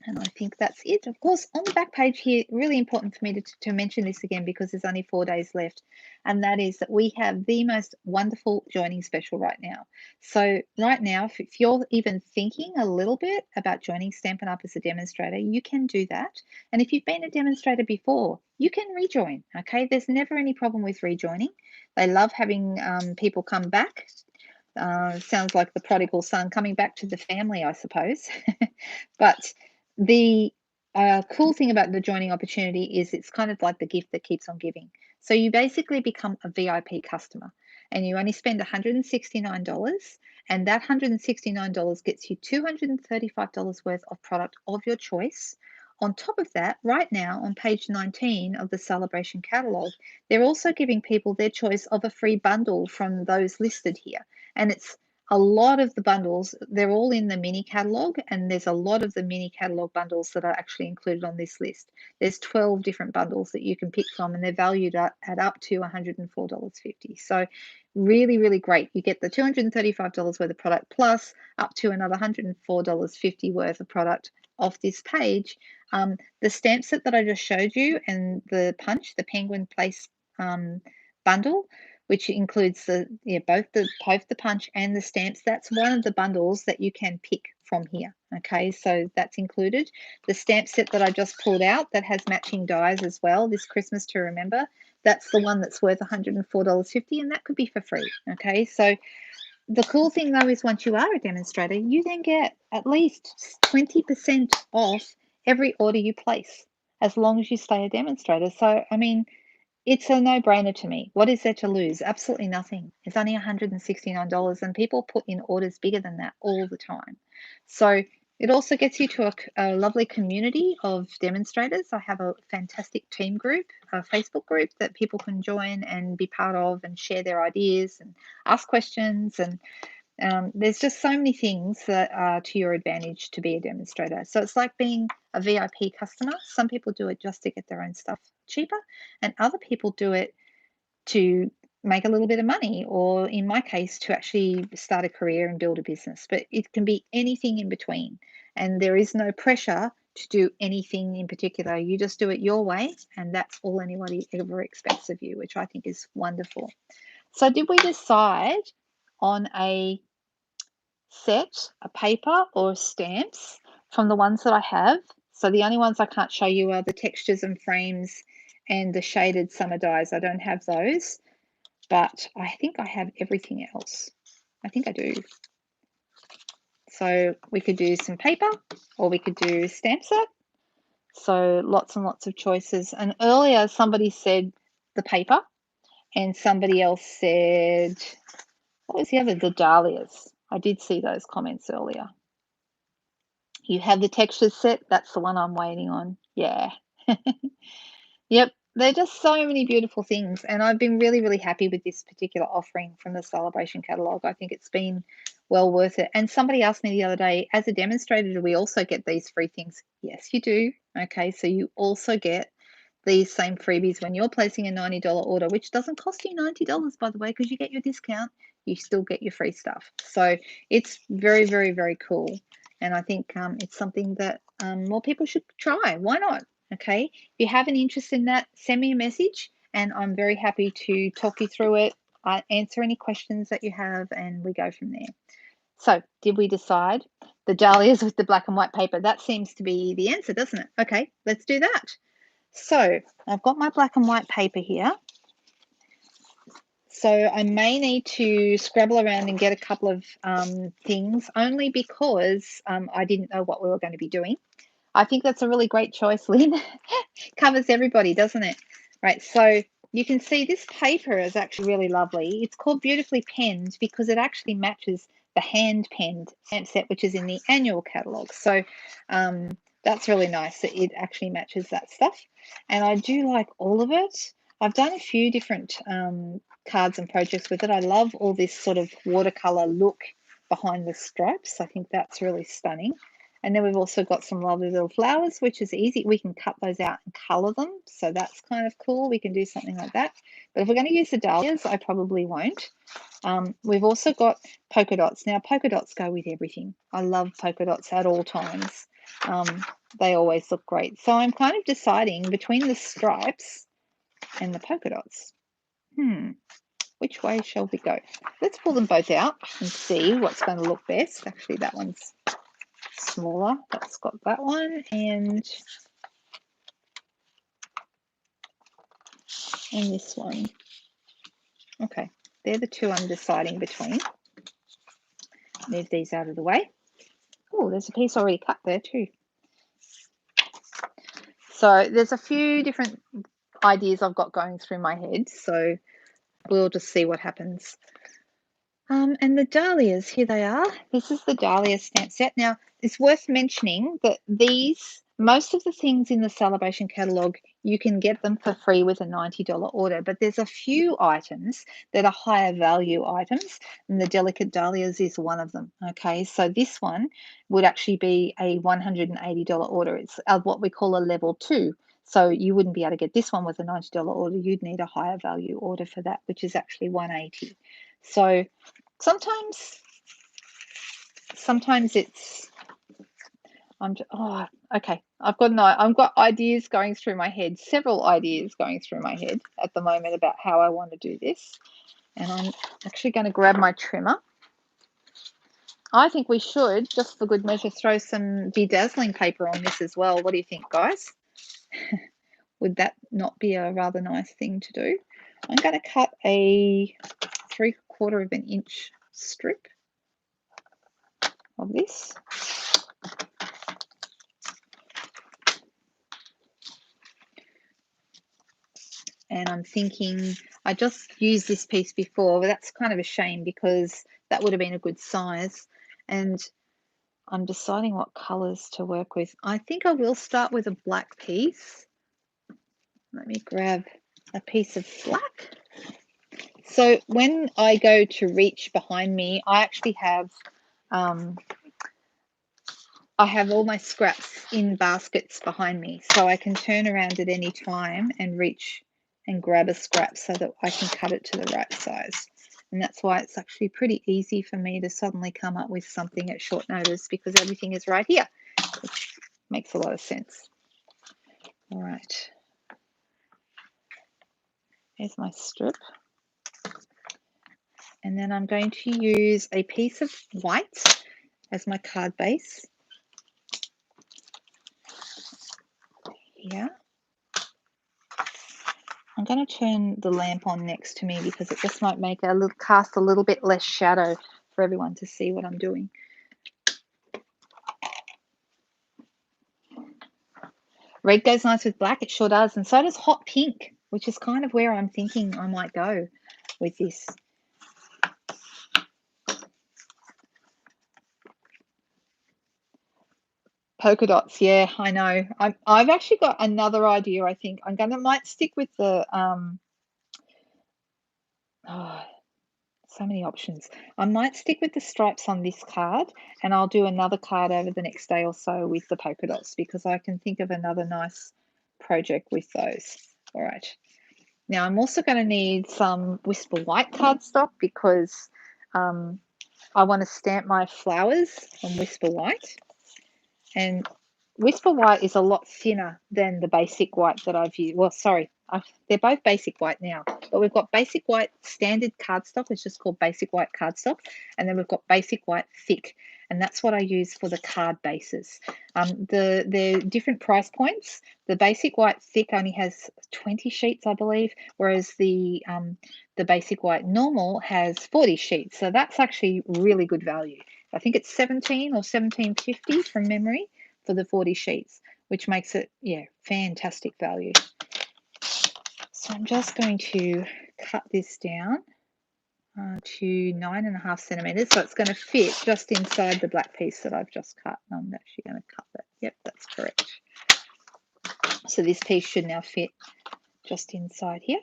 And I think that's it. Of course, on the back page here, really important for me to mention this again because there's only 4 days left, and that is that we have the most wonderful joining special right now. So right now, if you're even thinking a little bit about joining Stampin' Up! As a demonstrator, you can do that. And if you've been a demonstrator before, you can rejoin, okay? There's never any problem with rejoining. They love having people come back. Sounds like the prodigal son coming back to the family, I suppose. But the cool thing about the joining opportunity is it's kind of like the gift that keeps on giving. So you basically become a VIP customer, and you only spend $169, and that $169 gets you $235 worth of product of your choice. On top of that, right now on page 19 of the Celebration Catalogue, they're also giving people their choice of a free bundle from those listed here. And it's a lot of the bundles, they're all in the mini catalogue, and there's a lot of the mini catalogue bundles that are actually included on this list. There's 12 different bundles that you can pick from, and they're valued at up to $104.50. So really, really great. You get the $235 worth of product plus up to another $104.50 worth of product off this page. The stamp set that I just showed you and the punch, the Penguin Place bundle, which includes both the punch and the stamps. That's one of the bundles that you can pick from here. Okay, so that's included. The stamp set that I just pulled out that has matching dies as well, this Christmas to remember, that's the one that's worth $104.50, and that could be for free. Okay, so the cool thing though is once you are a demonstrator, you then get at least 20% off every order you place as long as you stay a demonstrator. So, I mean, it's a no-brainer to me. What is there to lose? Absolutely nothing. It's only $169, and people put in orders bigger than that all the time. So it also gets you to a lovely community of demonstrators. I have a fantastic team group, a Facebook group that people can join and be part of and share their ideas and ask questions. And there's just so many things that are to your advantage to be a demonstrator. So it's like being a VIP customer. Some people do it just to get their own stuff cheaper, and other people do it to make a little bit of money, or in my case, to actually start a career and build a business. But it can be anything in between, and there is no pressure to do anything in particular. You just do it your way, and that's all anybody ever expects of you, which I think is wonderful. So did we decide on a set, a paper, or stamps from the ones that I have? So the only ones I can't show you are the textures and frames and the shaded summer dies. I don't have those, but I think I have everything else. I think I do. So we could do some paper, or we could do stamp set. So lots and lots of choices. And earlier somebody said the paper, and somebody else said, what was the other? The Dahlias. I did see those comments earlier. You have the textures set. That's the one I'm waiting on. Yeah. Yep. They're just so many beautiful things. And I've been really, really happy with this particular offering from the Celebration Catalogue. I think it's been well worth it. And somebody asked me the other day, as a demonstrator, do we also get these free things? Yes, you do. Okay. So you also get these same freebies when you're placing a $90 order, which doesn't cost you $90, by the way, because you get your discount. You still get your free stuff. So it's very, very, very cool. And I think it's something that more people should try. Why not? Okay. If you have an interest in that, send me a message and I'm very happy to talk you through it, answer any questions that you have, and we go from there. So did we decide the dahlias with the black and white paper? That seems to be the answer, doesn't it? Okay, let's do that. So I've got my black and white paper here. So I may need to scrabble around and get a couple of things, only because I didn't know what we were going to be doing. I think that's a really great choice, Lynn. Covers everybody, doesn't it? Right, so you can see this paper is actually really lovely. It's called Beautifully Penned because it actually matches the hand-penned stamp set, which is in the annual catalogue. So that's really nice that it actually matches that stuff. And I do like all of it. I've done a few different cards and projects with it. I love all this sort of watercolor look behind the stripes. I think that's really stunning. And then we've also got some lovely little flowers, which is easy. We can cut those out and color them. So that's kind of cool. We can do something like that. But if we're going to use the dahlias, I probably won't. We've also got polka dots. Now, polka dots go with everything. I love polka dots at all times. They always look great. So I'm kind of deciding between the stripes and the polka dots. Which way shall we go? Let's pull them both out and see what's going to look best. Actually, that one's smaller. That's got that one and this one. Okay, they're the two I'm deciding between. Move these out of the way. Oh, there's a piece already cut there too. So there's a few different ideas I've got going through my head, so we'll just see what happens. And the dahlias, here they are. This is the Dahlia Stamp Set. Now, it's worth mentioning that most of the things in the Celebration catalogue, you can get them for free with a $90 order, but there's a few items that are higher value items, and the Delicate Dahlias is one of them, okay? So this one would actually be a $180 order. It's what we call a level 2. So you wouldn't be able to get this one with a $90 order. You'd need a higher value order for that, which is actually $180. So sometimes it's okay. I've got ideas going through my head, several ideas going through my head at the moment about how I want to do this. And I'm actually going to grab my trimmer. I think we should, just for good measure, throw some bedazzling paper on this as well. What do you think, guys? Would that not be a rather nice thing to do? I'm going to cut a 3/4 of an inch strip of this. And I'm thinking, I just used this piece before, but that's kind of a shame because that would have been a good size. And I'm deciding what colors to work with. I think I will start with a black piece. Let me grab a piece of black. So when I go to reach behind me, I actually have all my scraps in baskets behind me, so I can turn around at any time and reach and grab a scrap so that I can cut it to the right size. And that's why it's actually pretty easy for me to suddenly come up with something at short notice, because everything is right here, which makes a lot of sense. All right, here's my strip. And then I'm going to use a piece of white as my card base here. I'm going to turn the lamp on next to me because it just might make cast a little bit less shadow for everyone to see what I'm doing. Red goes nice with black, it sure does, and so does hot pink, which is kind of where I'm thinking I might go with this. Polka dots, yeah, I know. I've actually got another idea. I think might stick with the so many options. I might stick with the stripes on this card, and I'll do another card over the next day or so with the polka dots, because I can think of another nice project with those. All right. Now I'm also going to need some Whisper White cardstock because I want to stamp my flowers on Whisper White. And Whisper White is a lot thinner than the basic white that I've used. Well, sorry, they're both basic white now, but we've got basic white standard cardstock. It's just called basic white cardstock. And then we've got basic white thick. And that's what I use for the card bases. The different price points. The basic white thick only has 20 sheets, I believe, whereas the basic white normal has 40 sheets. So that's actually really good value. I think it's 17 or 17.50 from memory for the 40 sheets, which makes it, yeah, fantastic value. So I'm just going to cut this down to 9.5 centimeters. So it's going to fit just inside the black piece that I've just cut. I'm actually going to cut that. Yep, that's correct. So this piece should now fit just inside here.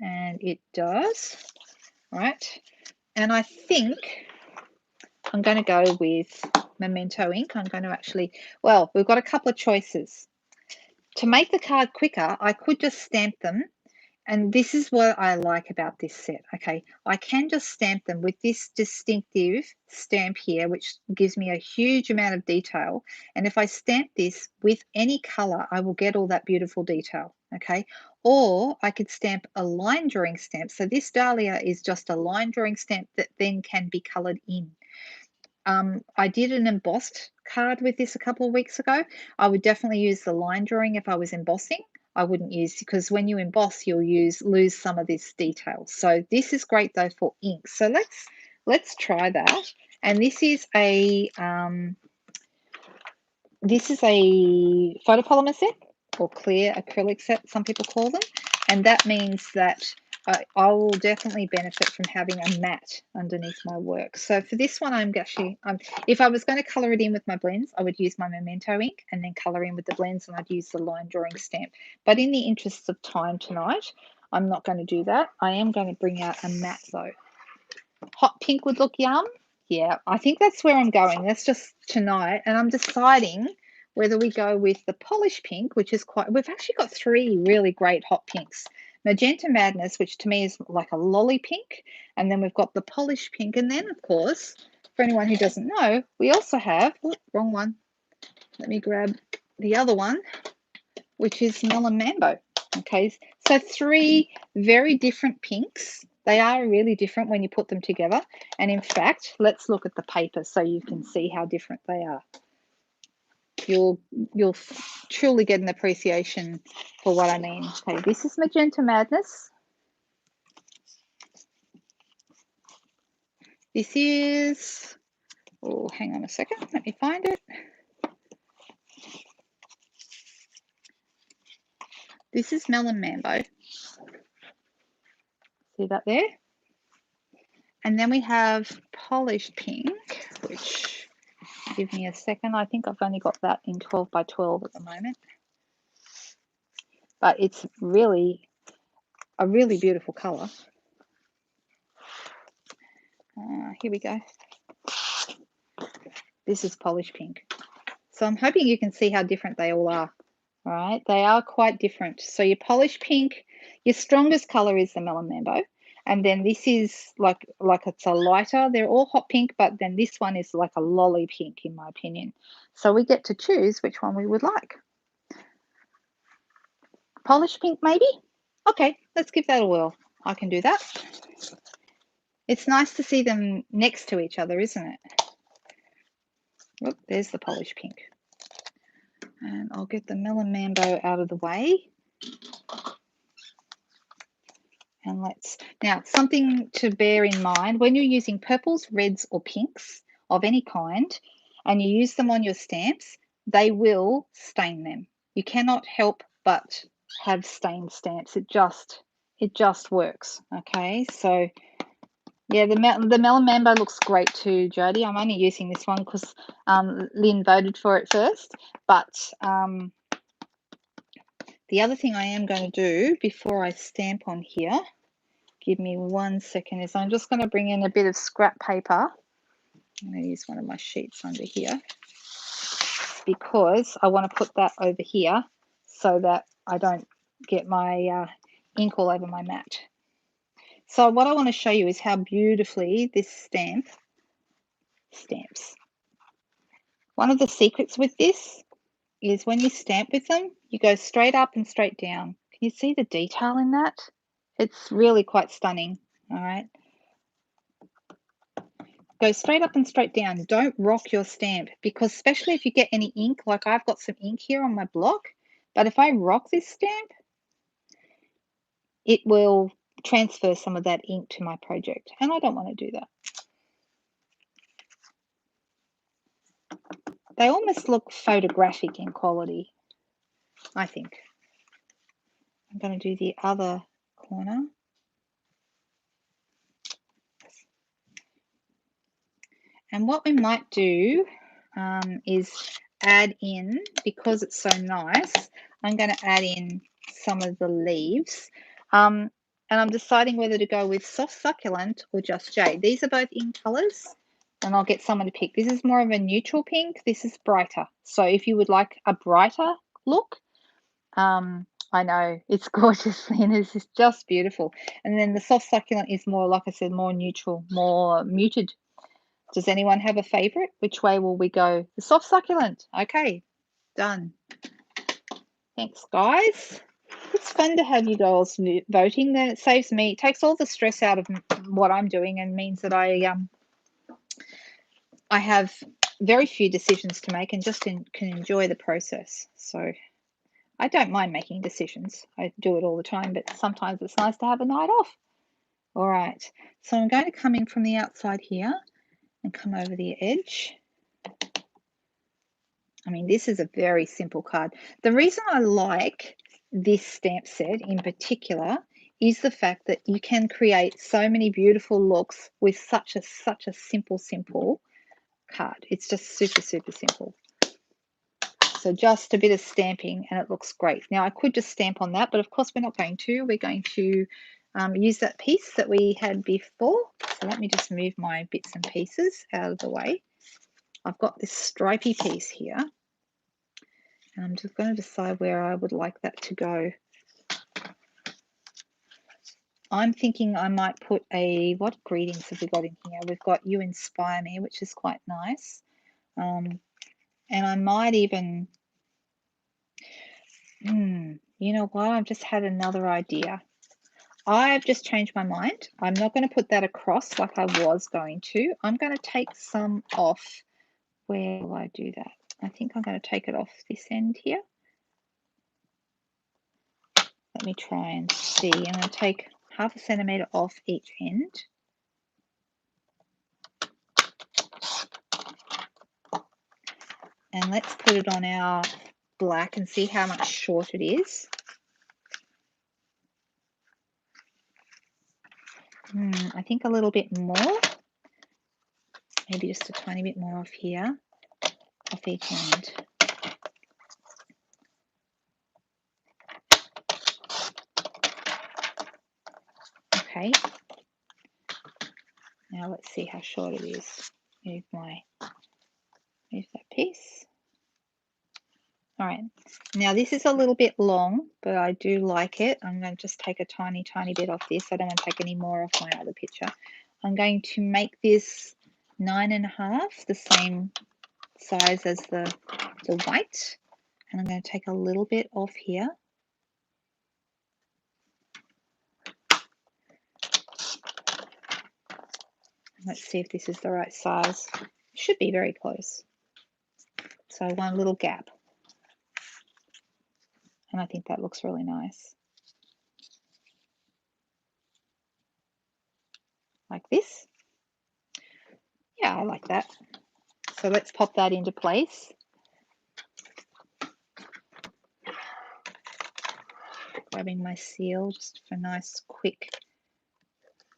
And it does. All right. And I think I'm going to go with Memento ink. I'm going to actually, well, we've got a couple of choices. To make the card quicker, I could just stamp them. And this is what I like about this set. Okay, I can just stamp them with this distinctive stamp here, which gives me a huge amount of detail. And if I stamp this with any color, I will get all that beautiful detail. Okay, or I could stamp a line drawing stamp. So this Dahlia is just a line drawing stamp that then can be colored in. I did an embossed card with this a couple of weeks ago. I would definitely use the line drawing if I was embossing. I wouldn't use, because when you emboss, you'll lose some of this detail. So this is great though for ink. So let's try that. And this is a photopolymer set, or clear acrylic set, some people call them. And that means that I will definitely benefit from having a matte underneath my work. So for this one, I'm actually, if I was going to color it in with my blends, I would use my Memento ink and then color in with the blends, and I'd use the line drawing stamp. But in the interests of time tonight, I'm not going to do that. I am going to bring out a matte though. Hot pink would look yum. Yeah, I think that's where I'm going. That's just tonight. And I'm deciding whether we go with the polish pink, which is quite, we've actually got 3 really great hot pinks. Magenta Madness, which to me is like a lolly pink. And then we've got the polish pink. And then, of course, for anyone who doesn't know, we also have, oh, wrong one. Let me grab the other one, which is Melon Mambo. Okay, so 3 very different pinks. They are really different when you put them together. And in fact, let's look at the paper so you can see how different they are. You'll truly get an appreciation for what I mean. Okay, this is Magenta Madness. This is, oh, hang on a second, let me find it. This is Melon Mambo. See that there? And then we have Polished Pink, which, give me a second. I think I've only got that in 12 by 12 at the moment. But it's really a really beautiful color. Here we go. This is Polished Pink. So I'm hoping you can see how different they all are. All right, they are quite different. So your Polished Pink, your strongest color is the Melon Mambo. And then this is like it's a lighter. They're all hot pink, but then this one is like a lolly pink, in my opinion. So we get to choose which one we would like. Polished pink, maybe? Okay, let's give that a whirl. I can do that. It's nice to see them next to each other, isn't it? Oop, there's the Polished Pink. And I'll get the Melon Mambo out of the way. And now something to bear in mind, when you're using purples, reds or pinks of any kind, and you use them on your stamps, they will stain them. You cannot help but have stained stamps. It just works. Okay, so yeah, the Melon Mambo looks great too, Jodie. I'm only using this one because Lynn voted for it first. But the other thing I am going to do before I stamp on here, give me 1 second, is I'm just going to bring in a bit of scrap paper. I'm going to use one of my sheets under here because I want to put that over here so that I don't get my ink all over my mat. So what I want to show you is how beautifully this stamp stamps. One of the secrets with this is when you stamp with them, you go straight up and straight down. Can you see the detail in that? It's really quite stunning. All right. Go straight up and straight down. Don't rock your stamp, because especially if you get any ink, like I've got some ink here on my block, but if I rock this stamp, it will transfer some of that ink to my project, and I don't want to do that. They almost look photographic in quality, I think. I'm going to do the other corner. And what we might do is add in, because it's so nice, I'm going to add in some of the leaves. And I'm deciding whether to go with soft succulent or just jade. These are both in colors, and I'll get someone to pick. This is more of a neutral pink. This is brighter. So if you would like a brighter look, I know it's gorgeous, Lynn. It's just beautiful. And then the soft succulent is more, like I said, more neutral, more muted. Does anyone have a favorite? Which way will we go? The soft succulent. Okay, done. Thanks, guys. It's fun to have you girls voting. Then it saves me, it takes all the stress out of what I'm doing, and means that I have very few decisions to make, and just can enjoy the process. So I don't mind making decisions. I do it all the time, but sometimes it's nice to have a night off. All right, so I'm going to come in from the outside here and come over the edge. I mean, this is a very simple card. The reason I like this stamp set in particular is the fact that you can create so many beautiful looks with such a simple card. It's just super simple. So just a bit of stamping and it looks great. Now I could just stamp on that, but of course we're not going to. We're going to use that piece that we had before. So let me just move my bits and pieces out of the way. I've got this stripy piece here. And I'm just going to decide where I would like that to go. I'm thinking I might put what greetings have we got in here? We've got You Inspire Me, which is quite nice. And I might even, you know what? I've just had another idea. I've just changed my mind. I'm not going to put that across like I was going to. I'm going to take some off. Where will I do that? I think I'm going to take it off this end here. Let me try and see. I'm going to take 1/2 centimetre off each end. And let's put it on our black and see how much short it is. I think a little bit more. Maybe just a tiny bit more off here, off each end. Okay. Now let's see how short it is. Move that piece. All right. Now this is a little bit long, but I do like it. I'm going to just take a tiny bit off this. I don't want to take any more off my other picture. I'm going to make this 9.5, the same size as the white. And I'm going to take a little bit off here. Let's see if this is the right size. It should be very close. So one little gap. And I think that looks really nice. Like this. Yeah, I like that. So let's pop that into place. Grabbing my seal just for nice quick.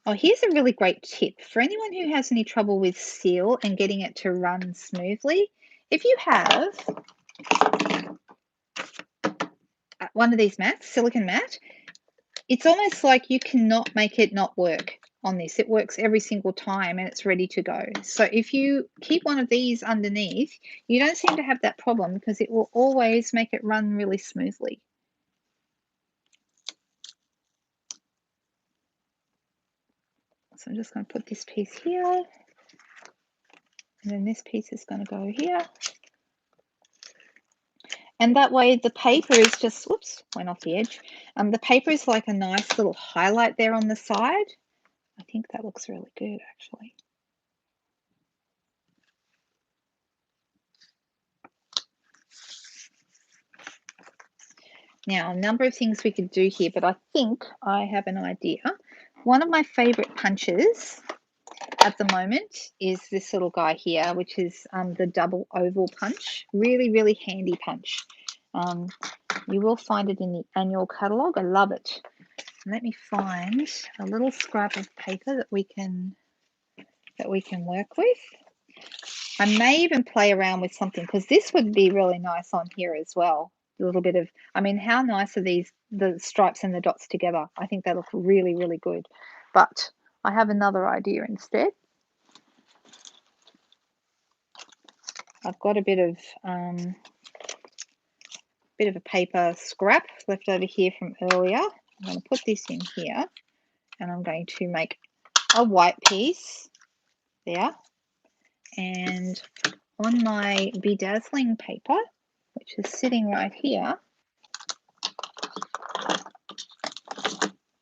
Oh, here's a really great tip. For anyone who has any trouble with seal and getting it to run smoothly, if you have one of these mats, silicone mat, it's almost like you cannot make it not work on this. It works every single time and it's ready to go. So if you keep one of these underneath, you don't seem to have that problem because it will always make it run really smoothly. So I'm just going to put this piece here. And then this piece is going to go here. And that way the paper is just, whoops, went off the edge. The paper is like a nice little highlight there on the side. I think that looks really good, actually. Now, a number of things we could do here, but I think I have an idea. One of my favorite punches at the moment is this little guy here, which is the double oval punch. Really, really handy punch. You will find it in the annual catalogue. I love it. Let me find a little scrap of paper that we can work with. I may even play around with something because this would be really nice on here as well. A little bit of, I mean, how nice are these, the stripes and the dots together? I think they look really, really good. But I have another idea instead. I've got a bit of a paper scrap left over here from earlier. I'm going to put this in here and I'm going to make a white piece there. And on my bedazzling paper, which is sitting right here,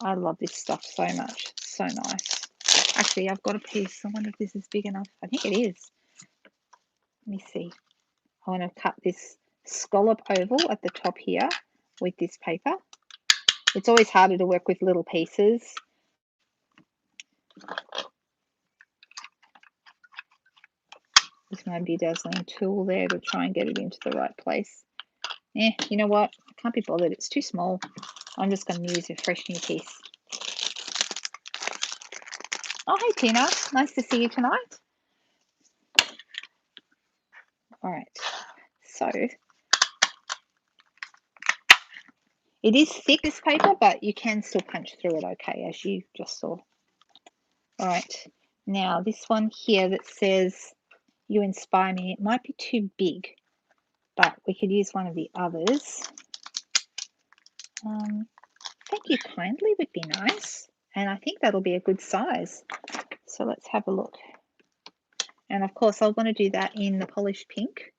I love this stuff so much. So nice. Actually, I've got a piece. I wonder if this is big enough. I think it is. Let me see. I want to cut this scallop oval at the top here with this paper. It's always harder to work with little pieces. With my bedazzling tool there to try and get it into the right place. You know what? I can't be bothered. It's too small. I'm just going to use a fresh new piece. Oh, hey, Tina. Nice to see you tonight. All right. So it is thick, this paper, but you can still punch through it okay, as you just saw. All right. Now, this one here that says, "You inspire me," it might be too big, but we could use one of the others. "Thank you kindly" would be nice, and I think that'll be a good size. So let's have a look. And of course, I'll want to do that in the polished pink.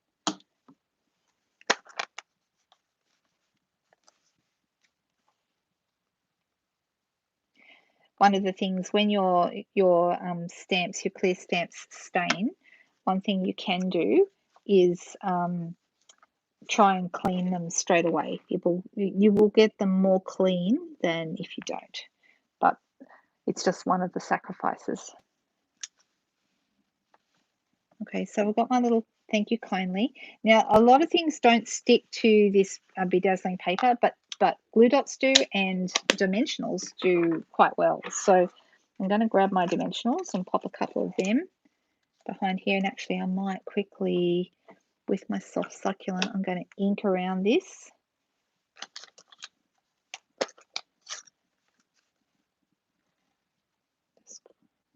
One of the things when your stamps, your clear stamps stain, one thing you can do is try and clean them straight away. You will get them more clean than if you don't, but it's just one of the sacrifices. Okay, so I've got my little "thank you kindly." Now, a lot of things don't stick to this bedazzling paper, but glue dots do, and dimensionals do quite well. So I'm going to grab my dimensionals and pop a couple of them behind here. And actually, I might quickly, with my soft succulent, I'm going to ink around this.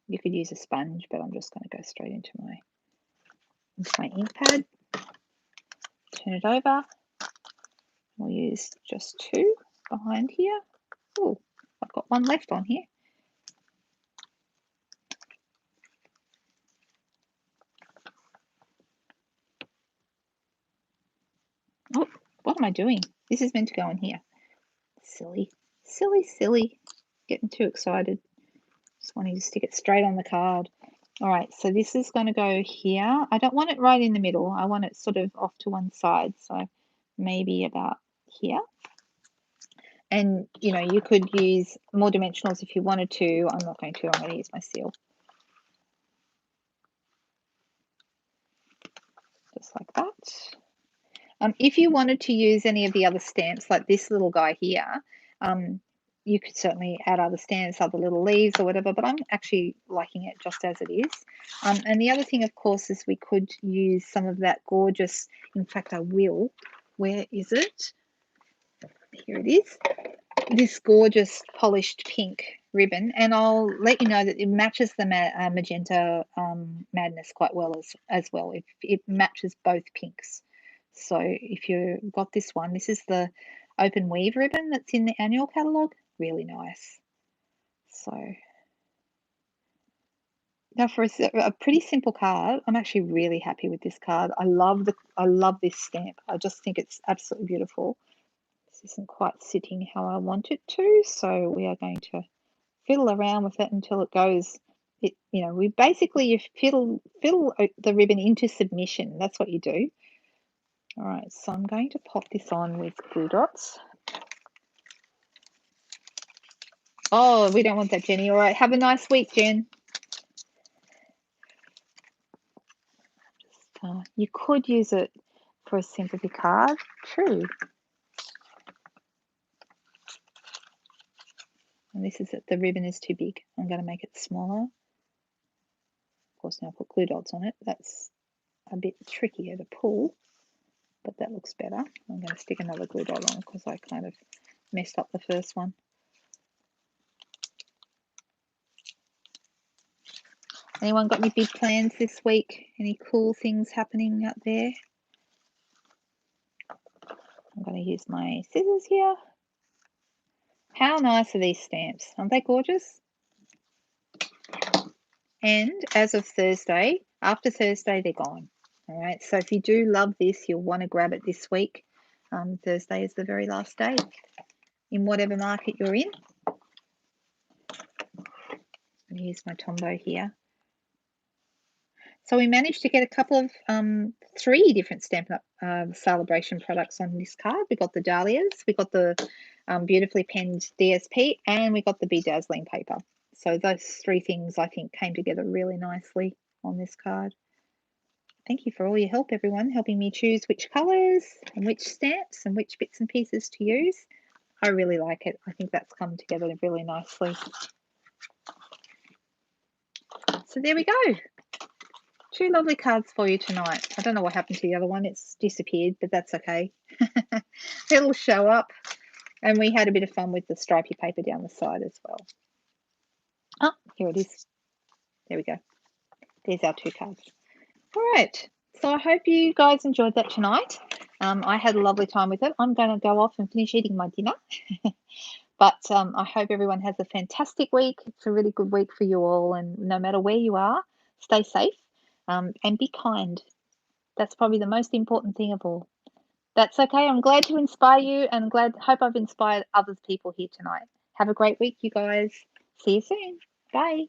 You could use a sponge, but I'm just going to go straight into my ink pad. Turn it over. We'll use just two behind here. Oh, I've got one left on here. Oh, what am I doing? This is meant to go in here. Silly, silly, silly. Getting too excited. Just wanting to stick it straight on the card. All right, so this is going to go here. I don't want it right in the middle. I want it sort of off to one side. So maybe about here. And, you know, you could use more dimensionals if you wanted to. I'm not going to. I'm going to use my seal. Just like that. If you wanted to use any of the other stamps, like this little guy here, you could certainly add other stamps, other little leaves or whatever, but I'm actually liking it just as it is. And the other thing, of course, is we could use some of that gorgeous, in fact, I will. Where is it? Here it is. This gorgeous polished pink ribbon, and I'll let you know that it matches the Magenta Madness quite well as well. It matches both pinks. So if you've got this one, this is the open weave ribbon that's in the annual catalogue. Really nice. So Now for a pretty simple card, I'm actually really happy with this card. I love this stamp. I just think it's absolutely beautiful. This isn't quite sitting how I want it to, so we are going to fiddle around with it until it goes. You fiddle the ribbon into submission. That's what you do. All right, so I'm going to pop this on with glue dots. Oh, we don't want that, Jenny. All right, have a nice week, Jen. You could use it for a sympathy card. True. And this is it. The ribbon is too big. I'm going to make it smaller. Of course, now I'll put glue dots on it. That's a bit trickier to pull, but that looks better. I'm going to stick another glue dot on because I kind of messed up the first one. Anyone got any big plans this week? Any cool things happening out there? I'm going to use my scissors here. How nice are these stamps? Aren't they gorgeous? And as of Thursday, after Thursday, they're gone. All right, so if you do love this, you'll want to grab it this week. Thursday is the very last day in whatever market you're in. I'm going to use my Tombow here. So we managed to get a couple of 3 different Stampin' Up! Celebration products on this card. We got the Dahlias, we got the beautifully penned DSP, and we got the bedazzling paper. So those 3 things I think came together really nicely on this card. Thank you for all your help, everyone, helping me choose which colours and which stamps and which bits and pieces to use. I really like it. I think that's come together really nicely. So there we go. 2 lovely cards for you tonight. I don't know what happened to the other one. It's disappeared, but that's okay. It'll show up. And we had a bit of fun with the stripy paper down the side as well. Oh, here it is. There we go. There's our 2 cards. All right. So I hope you guys enjoyed that tonight. I had a lovely time with it. I'm going to go off and finish eating my dinner. But I hope everyone has a fantastic week. It's a really good week for you all. And no matter where you are, stay safe and be kind. That's probably the most important thing of all. That's okay. I'm glad to inspire you and hope I've inspired other people here tonight. Have a great week, you guys. See you soon. Bye.